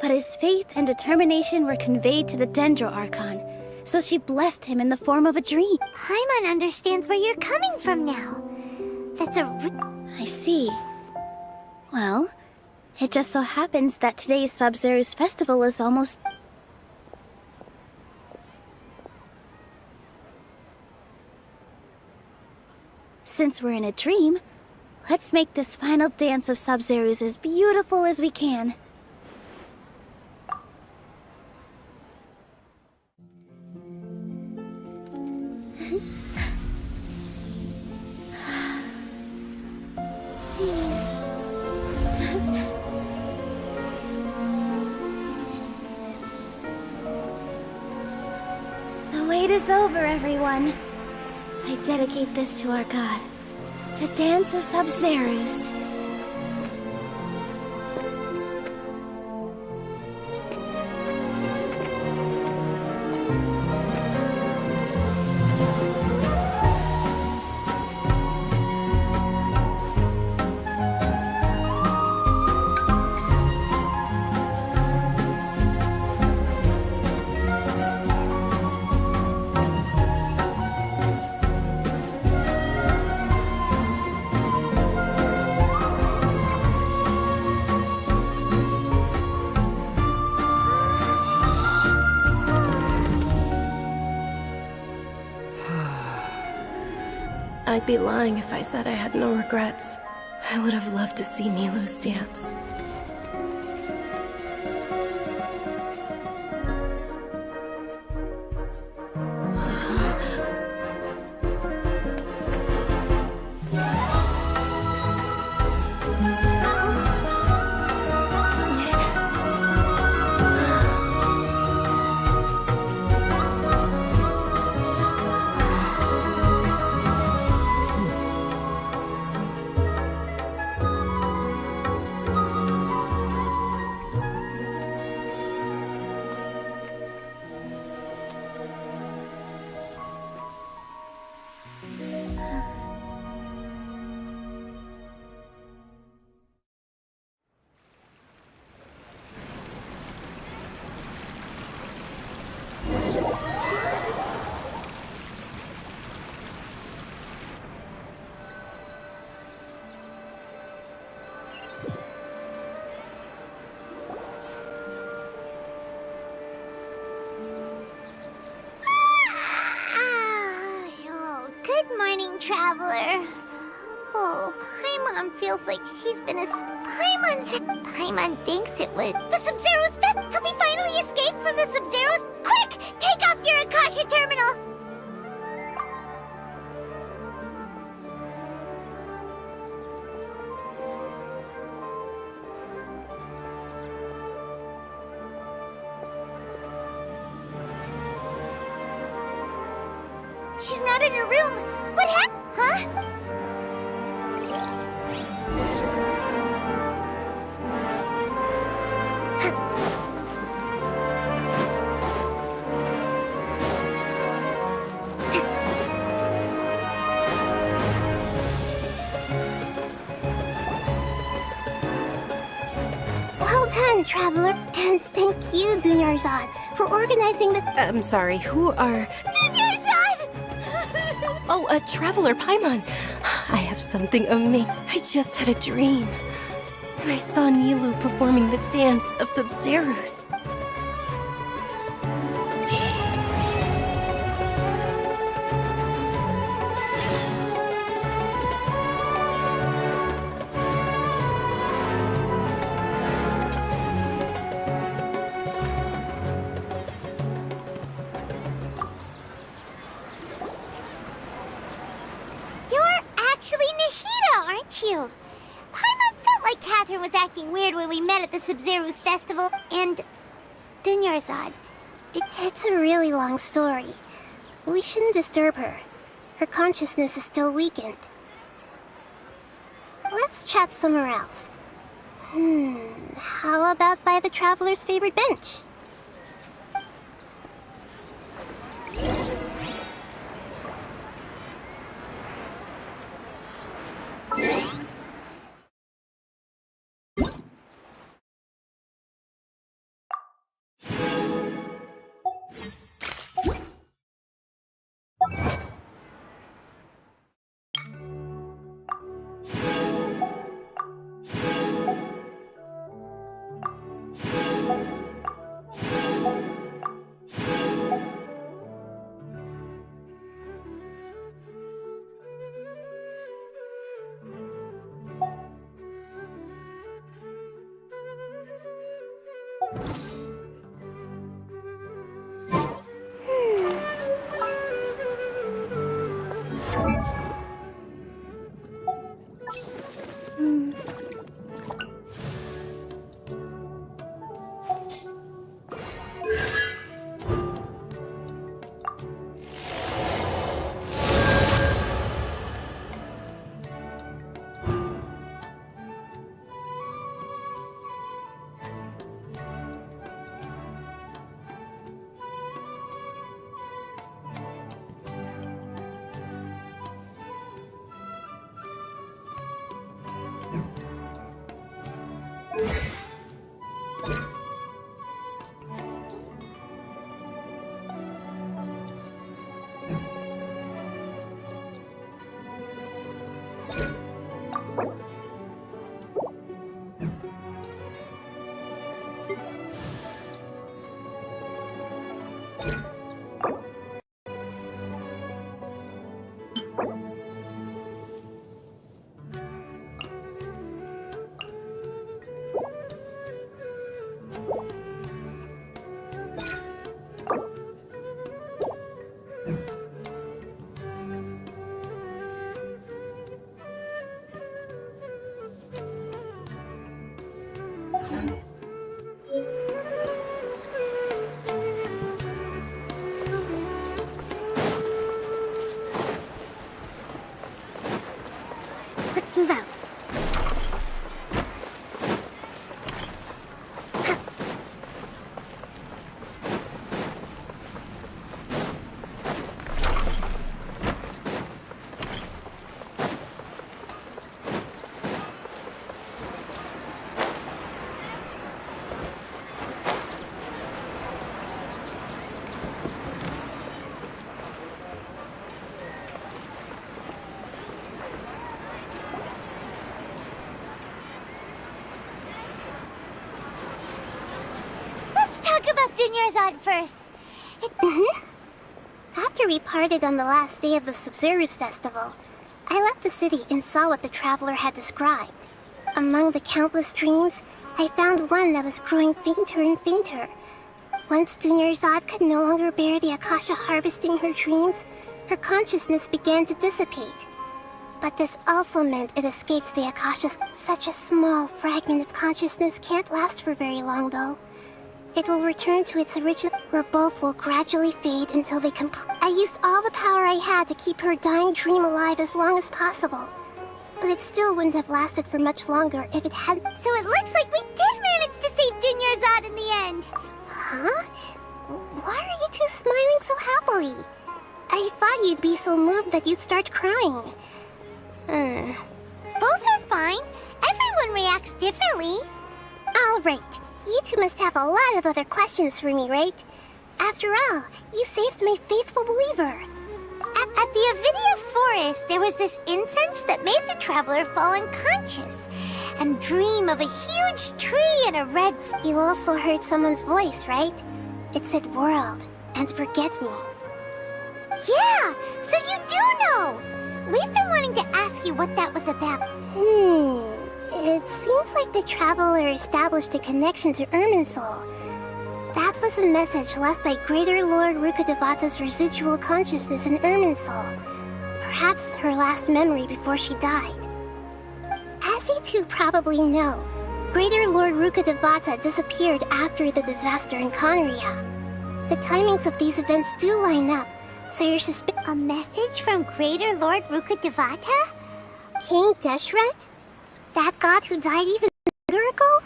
But his faith and determination were conveyed to the Dendro Archon, so she blessed him in the form of a dream. Paimon understands where you're coming from now. That's I see. Well, it just so happens that today's Sub-Zero's festival is almost— Since we're in a dream, let's make this final dance of Sub-Zero's as beautiful as we can. The wait is over, everyone. I dedicate this to our god, the Dance of Sub-Zero's. I'd be lying if I said I had no regrets. I would have loved to see Nilou's dance. Traveler. Oh, Paimon feels like she's been Paimon thinks it was the Sub-Zero's fest. Have we finally escaped from the Sub-Zero's? Quick! Take off your Akasha terminal! She's not in her room. What happened? Huh? Well done, Traveler. And thank you, Dunyarzad, for organizing the— I'm sorry, who are— Dunyarzad! Oh, a Traveler Paimon. I have something amazing. I just had a dream. And I saw Nilou performing the dance of Sub-Zero's. You. Paimon felt like Catherine was acting weird when we met at the Sub-Zero's festival, and Dunyarzad. It's a really long story. We shouldn't disturb her. Her consciousness is still weakened. Let's chat somewhere else. How about by the Traveler's favorite bench? Dunyarzad first. After we parted on the last day of the Sub-Zero's festival, I left the city and saw what the traveler had described. Among the countless dreams, I found one that was growing fainter and fainter. Once Dunyarzad could no longer bear the Akasha harvesting her dreams, her consciousness began to dissipate. But this also meant it escaped the Akasha's. Such a small fragment of consciousness can't last for very long, though. It will return to its original, where both will gradually fade until they I used all the power I had to keep her dying dream alive as long as possible. But it still wouldn't have lasted for much longer if it hadn't. So it looks like we did manage to save Dunyarzad in the end. Huh? Why are you two smiling so happily? I thought you'd be so moved that you'd start crying. Both are fine. Everyone reacts differently. All right. You two must have a lot of other questions for me, right? After all, you saved my faithful believer. At the Avidia forest, there was this incense that made the traveler fall unconscious and dream of a huge tree and a red... You also heard someone's voice, right? It said world and forget me. Yeah, so you do know! We've been wanting to ask you what that was about. It seems like the traveler established a connection to Irminsul. That was a message left by Greater Lord Rukkhadevata's residual consciousness in Irminsul. Perhaps her last memory before she died. As you two probably know, Greater Lord Rukkhadevata disappeared after the disaster in Conria. The timings of these events do line up, so you're A message from Greater Lord Rukkhadevata? King Deshret? That god who died even longer ago?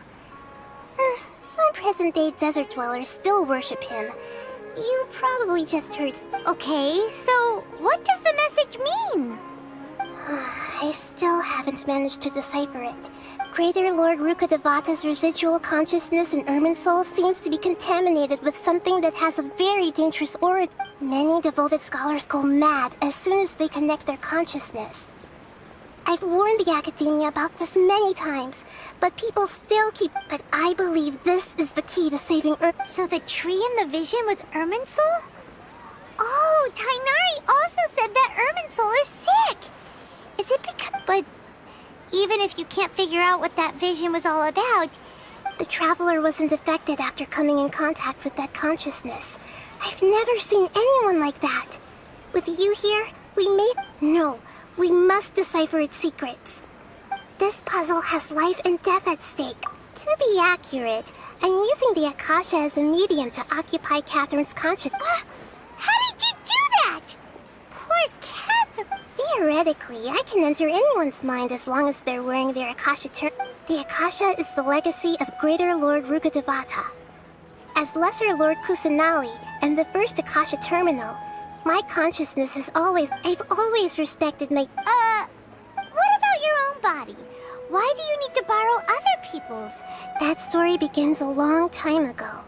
Some present-day desert dwellers still worship him. You probably just heard... Okay, so what does the message mean? I still haven't managed to decipher it. Greater Lord Rukkhadevata's residual consciousness in Irminsul seems to be contaminated with something that has a very dangerous aura. Many devoted scholars go mad as soon as they connect their consciousness. I've warned the Academia about this many times, but people still keep... But I believe this is the key to saving So the tree in the vision was Irminsul? Oh, Tainari also said that Irminsul is sick! Is it because... But even if you can't figure out what that vision was all about... The traveler wasn't affected after coming in contact with that consciousness. I've never seen anyone like that. With you here, we may... No. We must decipher its secrets. This puzzle has life and death at stake. To be accurate, I'm using the Akasha as a medium to occupy Catherine's consciousness. How did you do that? Poor Catherine. Theoretically, I can enter anyone's mind as long as they're wearing their Akasha The Akasha is the legacy of Greater Lord Rukkhadevata. As Lesser Lord Kusanali and the first Akasha terminal, my consciousness has I've always respected my... What about your own body? Why do you need to borrow other people's? That story begins a long time ago.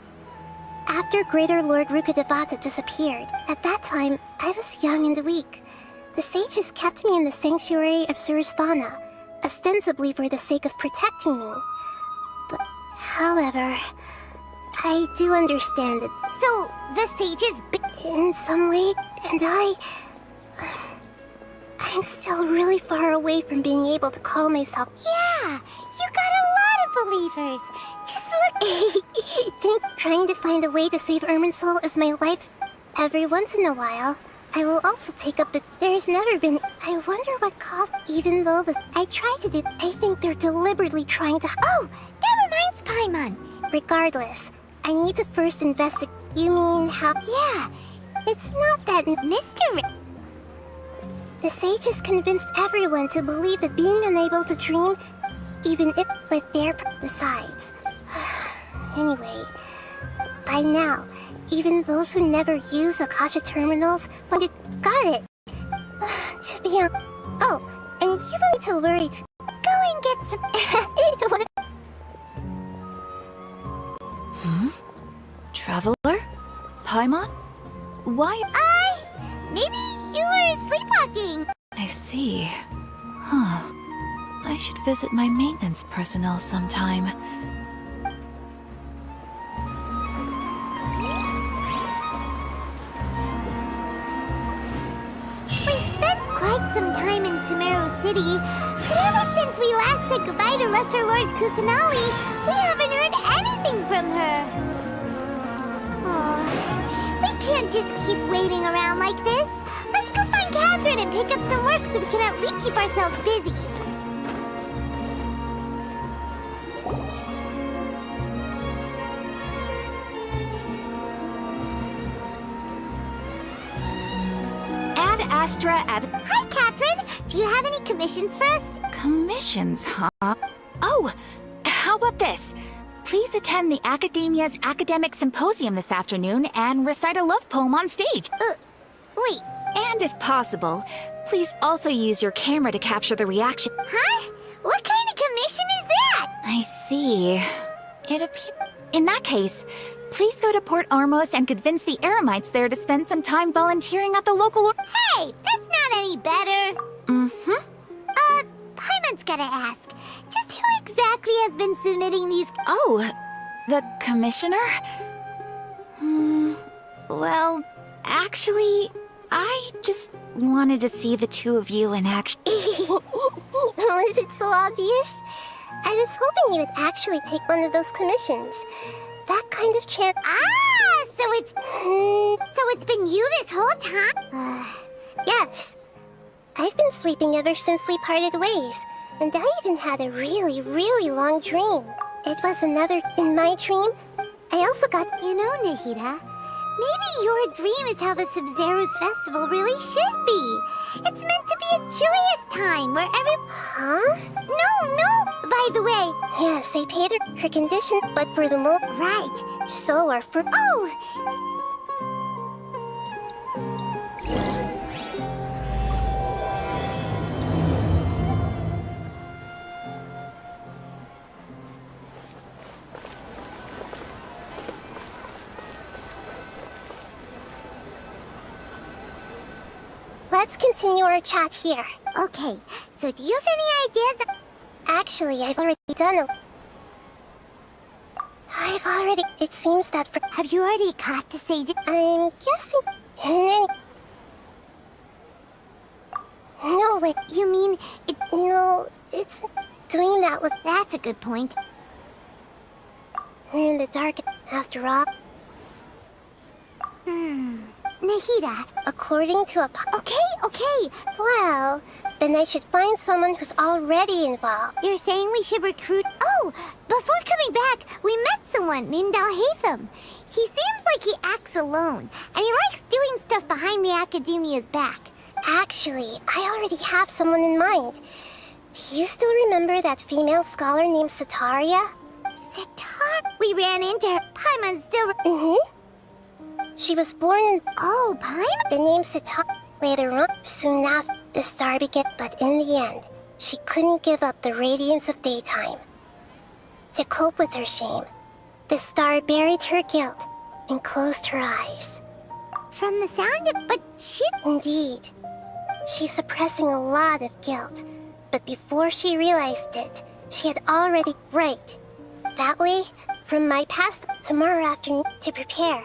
After Greater Lord Rukkhadevata disappeared, at that time, I was young and weak. The sages kept me in the sanctuary of Suristhana, ostensibly for the sake of protecting me. But, however, I do understand it. So, the sages... In some way, and I'm still really far away from being able to call myself... Yeah, you got a lot of believers. Just look... Think trying to find a way to save Irminsul is my life's... Every once in a while, I will also take up the... There's never been... I wonder what caused... Even though I try to do... I think they're deliberately trying to... Oh, that reminds Paimon. Regardless, I need to first investigate... You mean how... Yeah, it's not that... Mystery. The sages convinced everyone to believe that being unable to dream, even if with their... Besides... Anyway, by now, even those who never use Akasha terminals find it... Got it! To be honest... Oh, and you don't need to worry to... Go and get some... Traveler? Paimon? Why? Maybe you were sleepwalking. I see. Huh. I should visit my maintenance personnel sometime. Temero City, but ever since we last said goodbye to Lesser Lord Kusanali, we haven't heard anything from her. Oh, we can't just keep waiting around like this. Let's go find Catherine and pick up some work so we can at least keep ourselves busy. Astra at... Hi, Catherine! Do you have any commissions for us? Commissions, huh? Oh, how about this? Please attend the Academia's Academic Symposium this afternoon and recite a love poem on stage. Wait. And if possible, please also use your camera to capture the reaction. Huh? What kind of commission is that? I see. It appears... In that case, please go to Port Ormos and convince the Eremites there to spend some time volunteering at the local... Hey, that's not any better. Mm-hmm. Paimon's gotta ask. Just who exactly has been submitting these... Oh, the commissioner? Well, actually, I just wanted to see the two of you in action. Was it so obvious? I was hoping you would actually take one of those commissions. That kind of chance. Ah, so it's been you this whole time? Yes. I've been sleeping ever since we parted ways, and I even had a really, really long dream. It was another in my dream. I also got... You know, Nahida, maybe your dream is how the Sub-Zero's festival really should be. It's meant to be a joyous time where every... Huh? No! By the way... Yes, I paid her condition, but for the moment... Right. So are for... Oh! Let's continue our chat here. Okay, so do you have any ideas? Actually, I've already done it. It seems that for... Have you already caught the sage? I'm guessing... No, wait. You mean it... No, it's... Doing that with... That's a good point. We're in the dark, after all. Nahida. According to a... Okay. Well, then I should find someone who's already involved. You're saying we should recruit... Oh, before coming back, we met someone named Alhaitham. He seems like he acts alone, and he likes doing stuff behind the Academia's back. Actually, I already have someone in mind. Do you still remember that female scholar named Sataria? We ran into her. Paimon's still... She was born in... Oh, Paimon? The name Sitar... Later on, soon after, the star began... But in the end, she couldn't give up the radiance of daytime. To cope with her shame, the star buried her guilt and closed her eyes. From the sound of... But she... Indeed. She's suppressing a lot of guilt. But before she realized it, she had already... Right. That way, from my past, tomorrow afternoon, to prepare...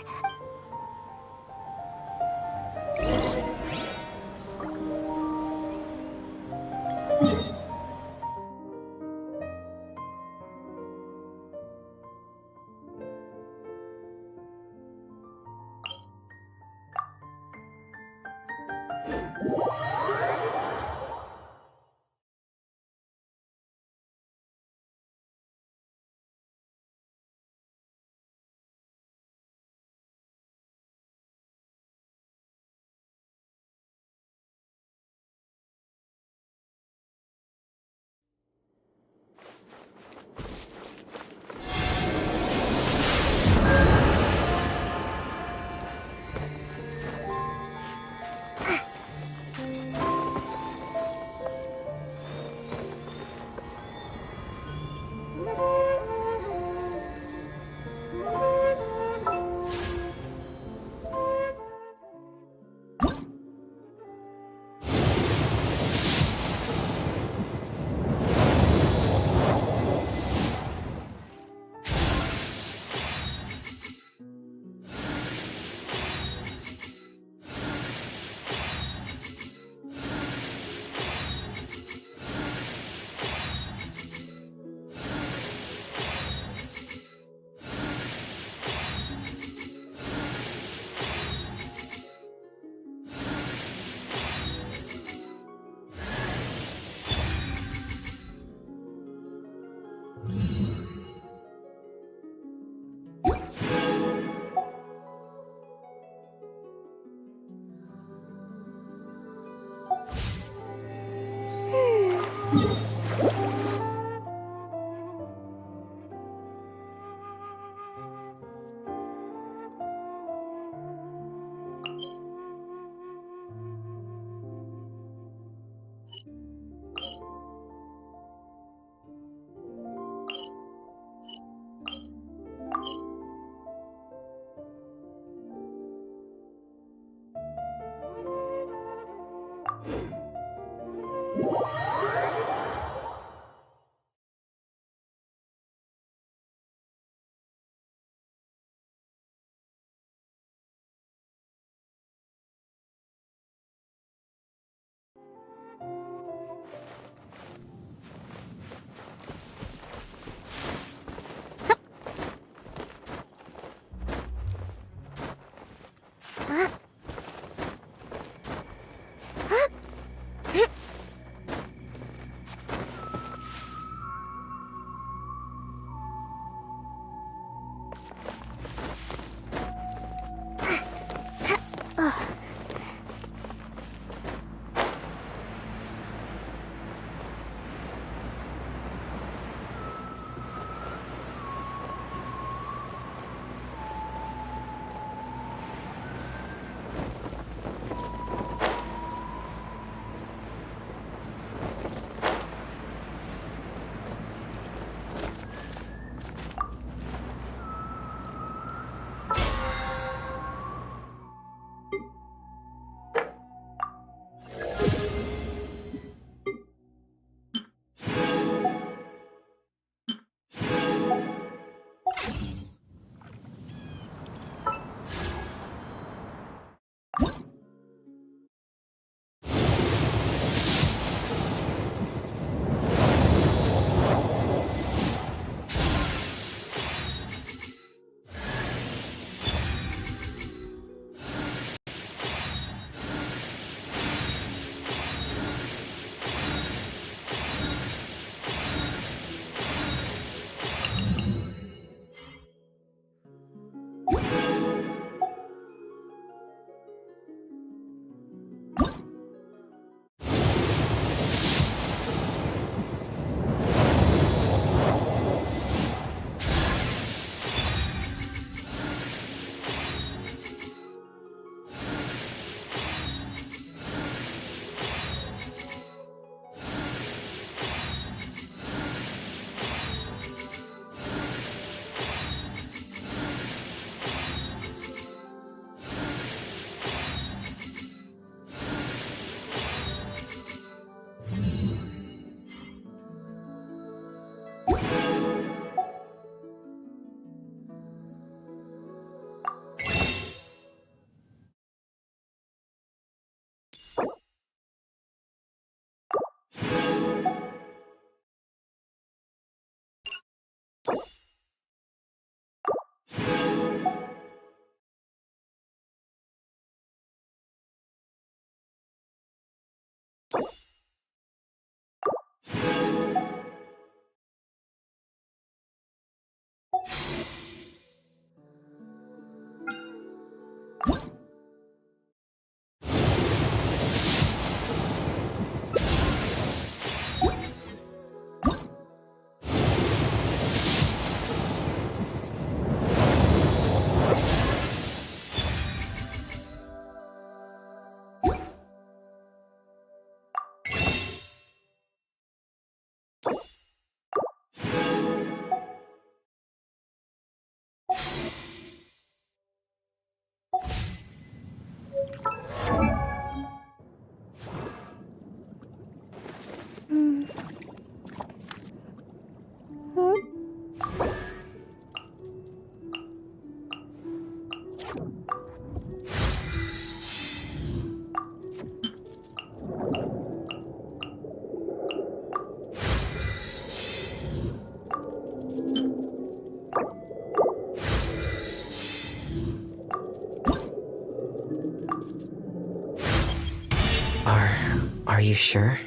Are you sure?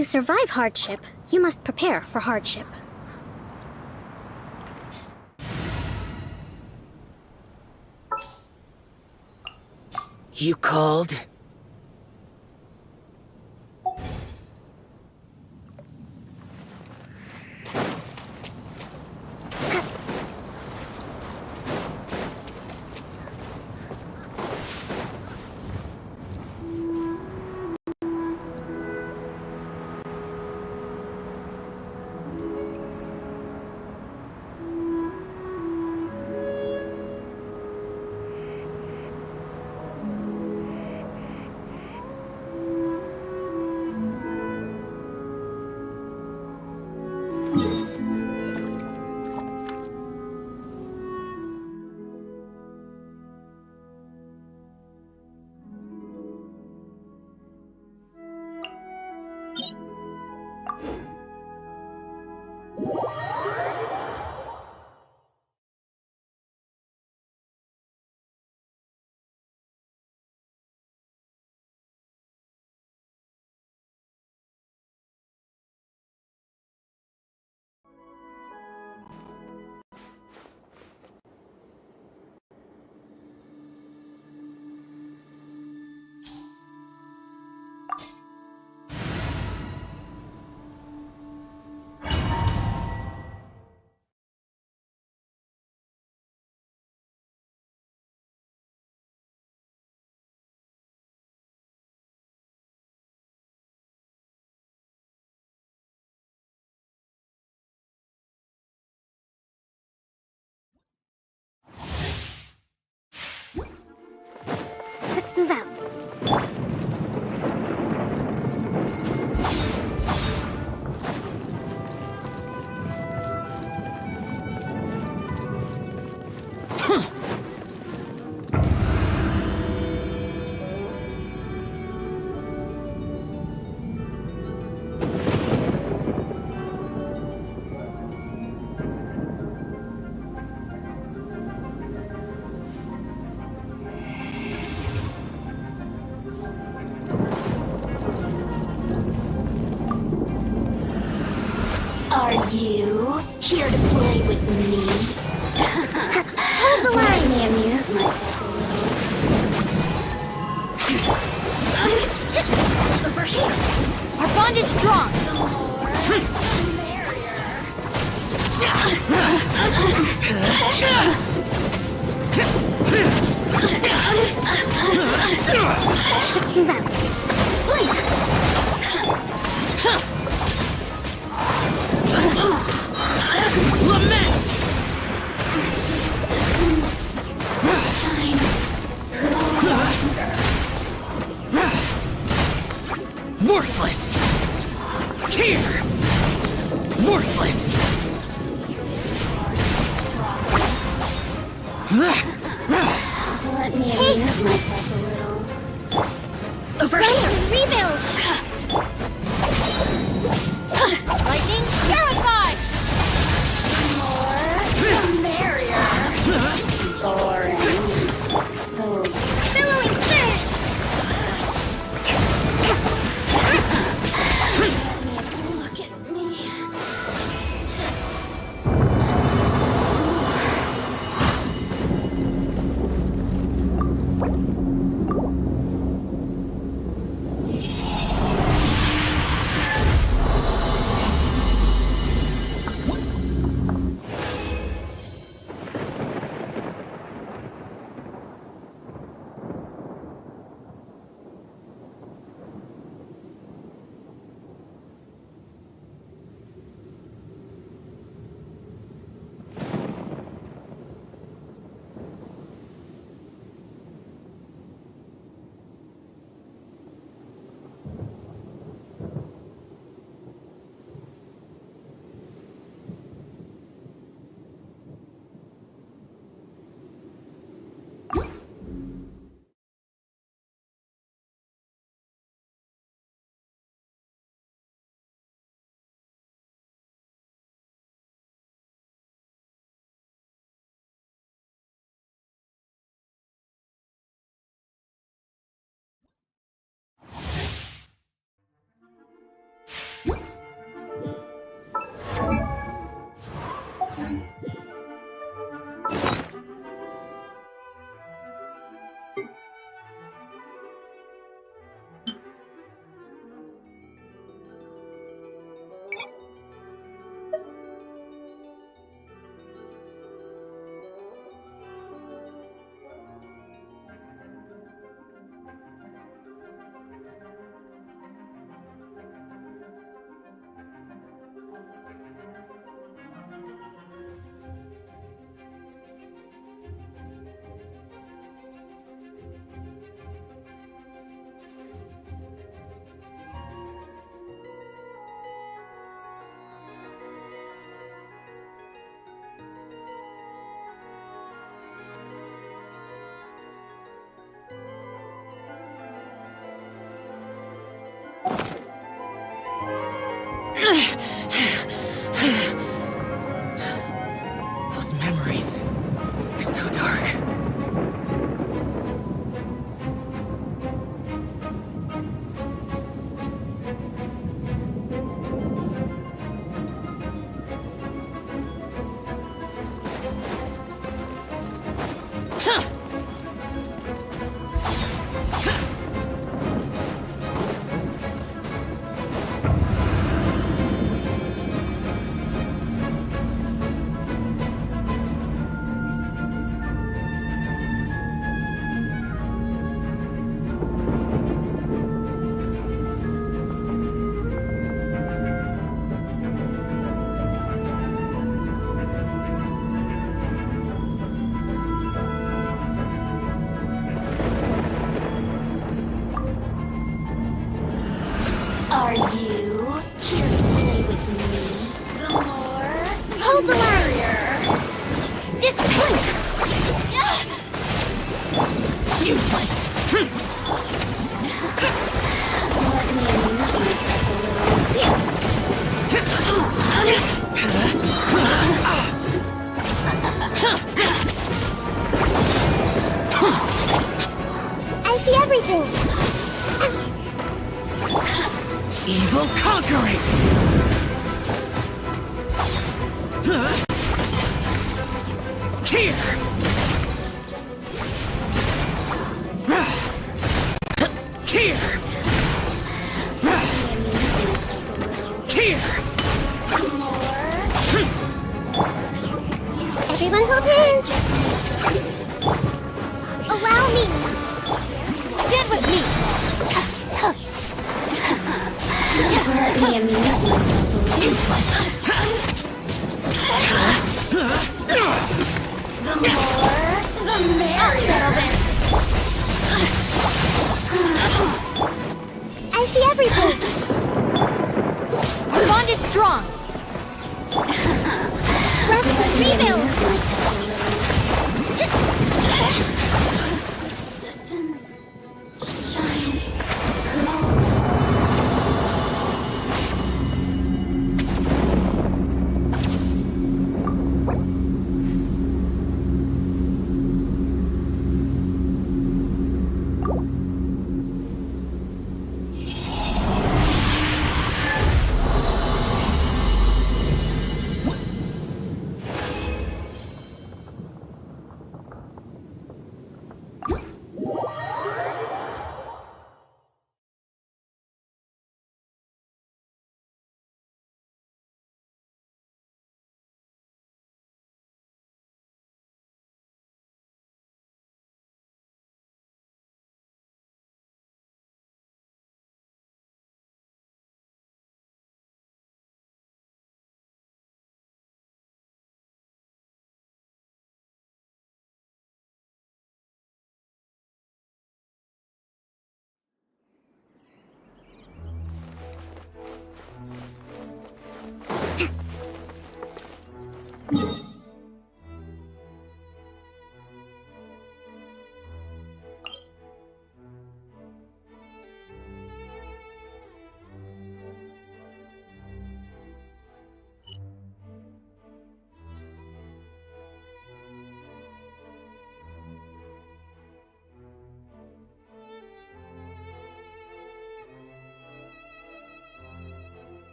To survive hardship, you must prepare for hardship. You called? move out. Are you here to play with me? Hold the line! Let me amuse myself a little. Over here! Our bond is strong! Let's move out. Lament! Worthless! Here! Worthless! Let me amuse myself a little. Over here! Rebuild! Lightning terrified! The merrier. Boring. So Billowing surge! look at me. Those memories are so dark. Useless! Let me amuse myself a little. I see everything. Evil conquering! Here! Here! Here! Everyone hold hands. Allow me. Stand with me. Let me amuse myself a little. Useless! The more, the merrier. I see everything. Our bond is strong. Rest and rebuild. Resistance. Shine.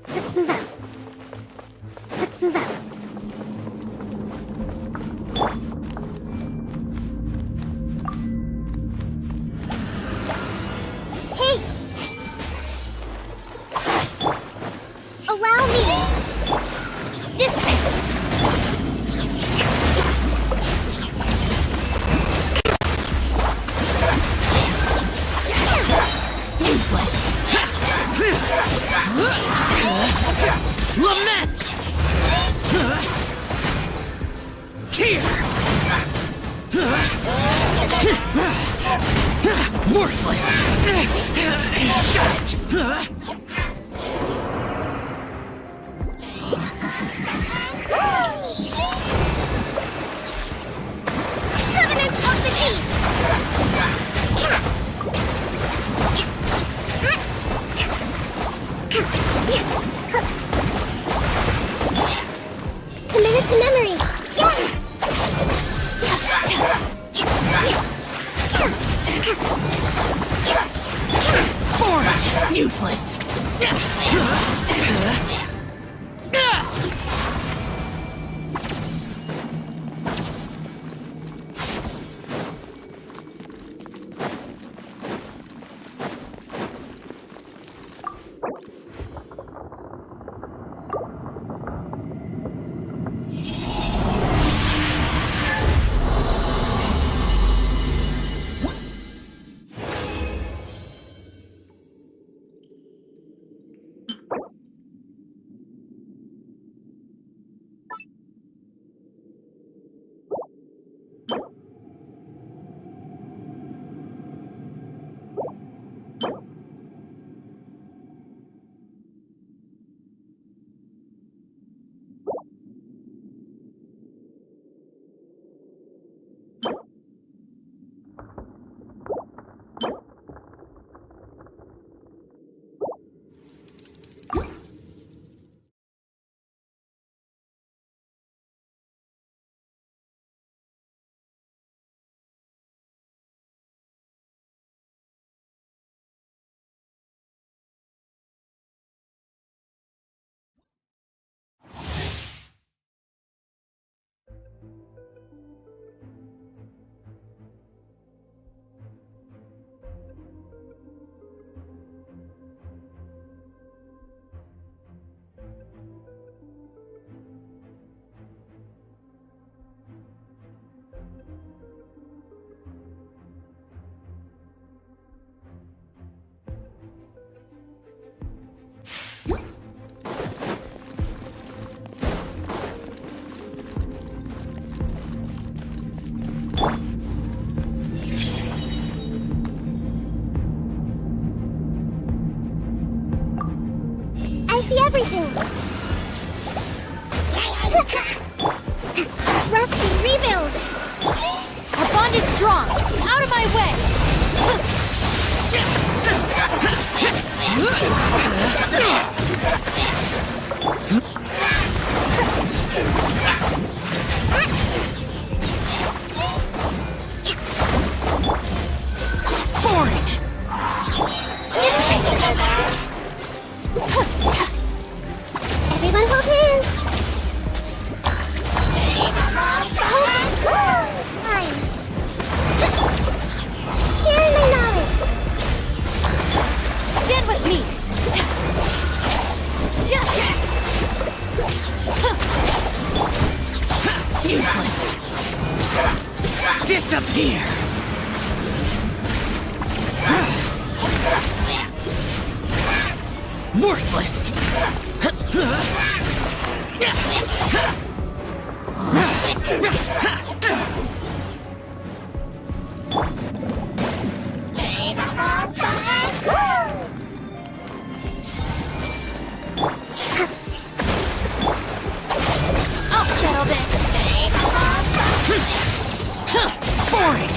Let's move out. Let's move out. Hey! Allow me! Dissipate! Useless! Lament! Here! Worthless! Shut it! Covenant of the Deep! Boring! Useless! I see everything! Rusty, rebuild! Our bond is strong! Out of my way! Boring! Everyone hold hands! Fine. Sharing my knowledge! Stand with me! Useless! Disappear! Worthless! I'll settle this! Boring!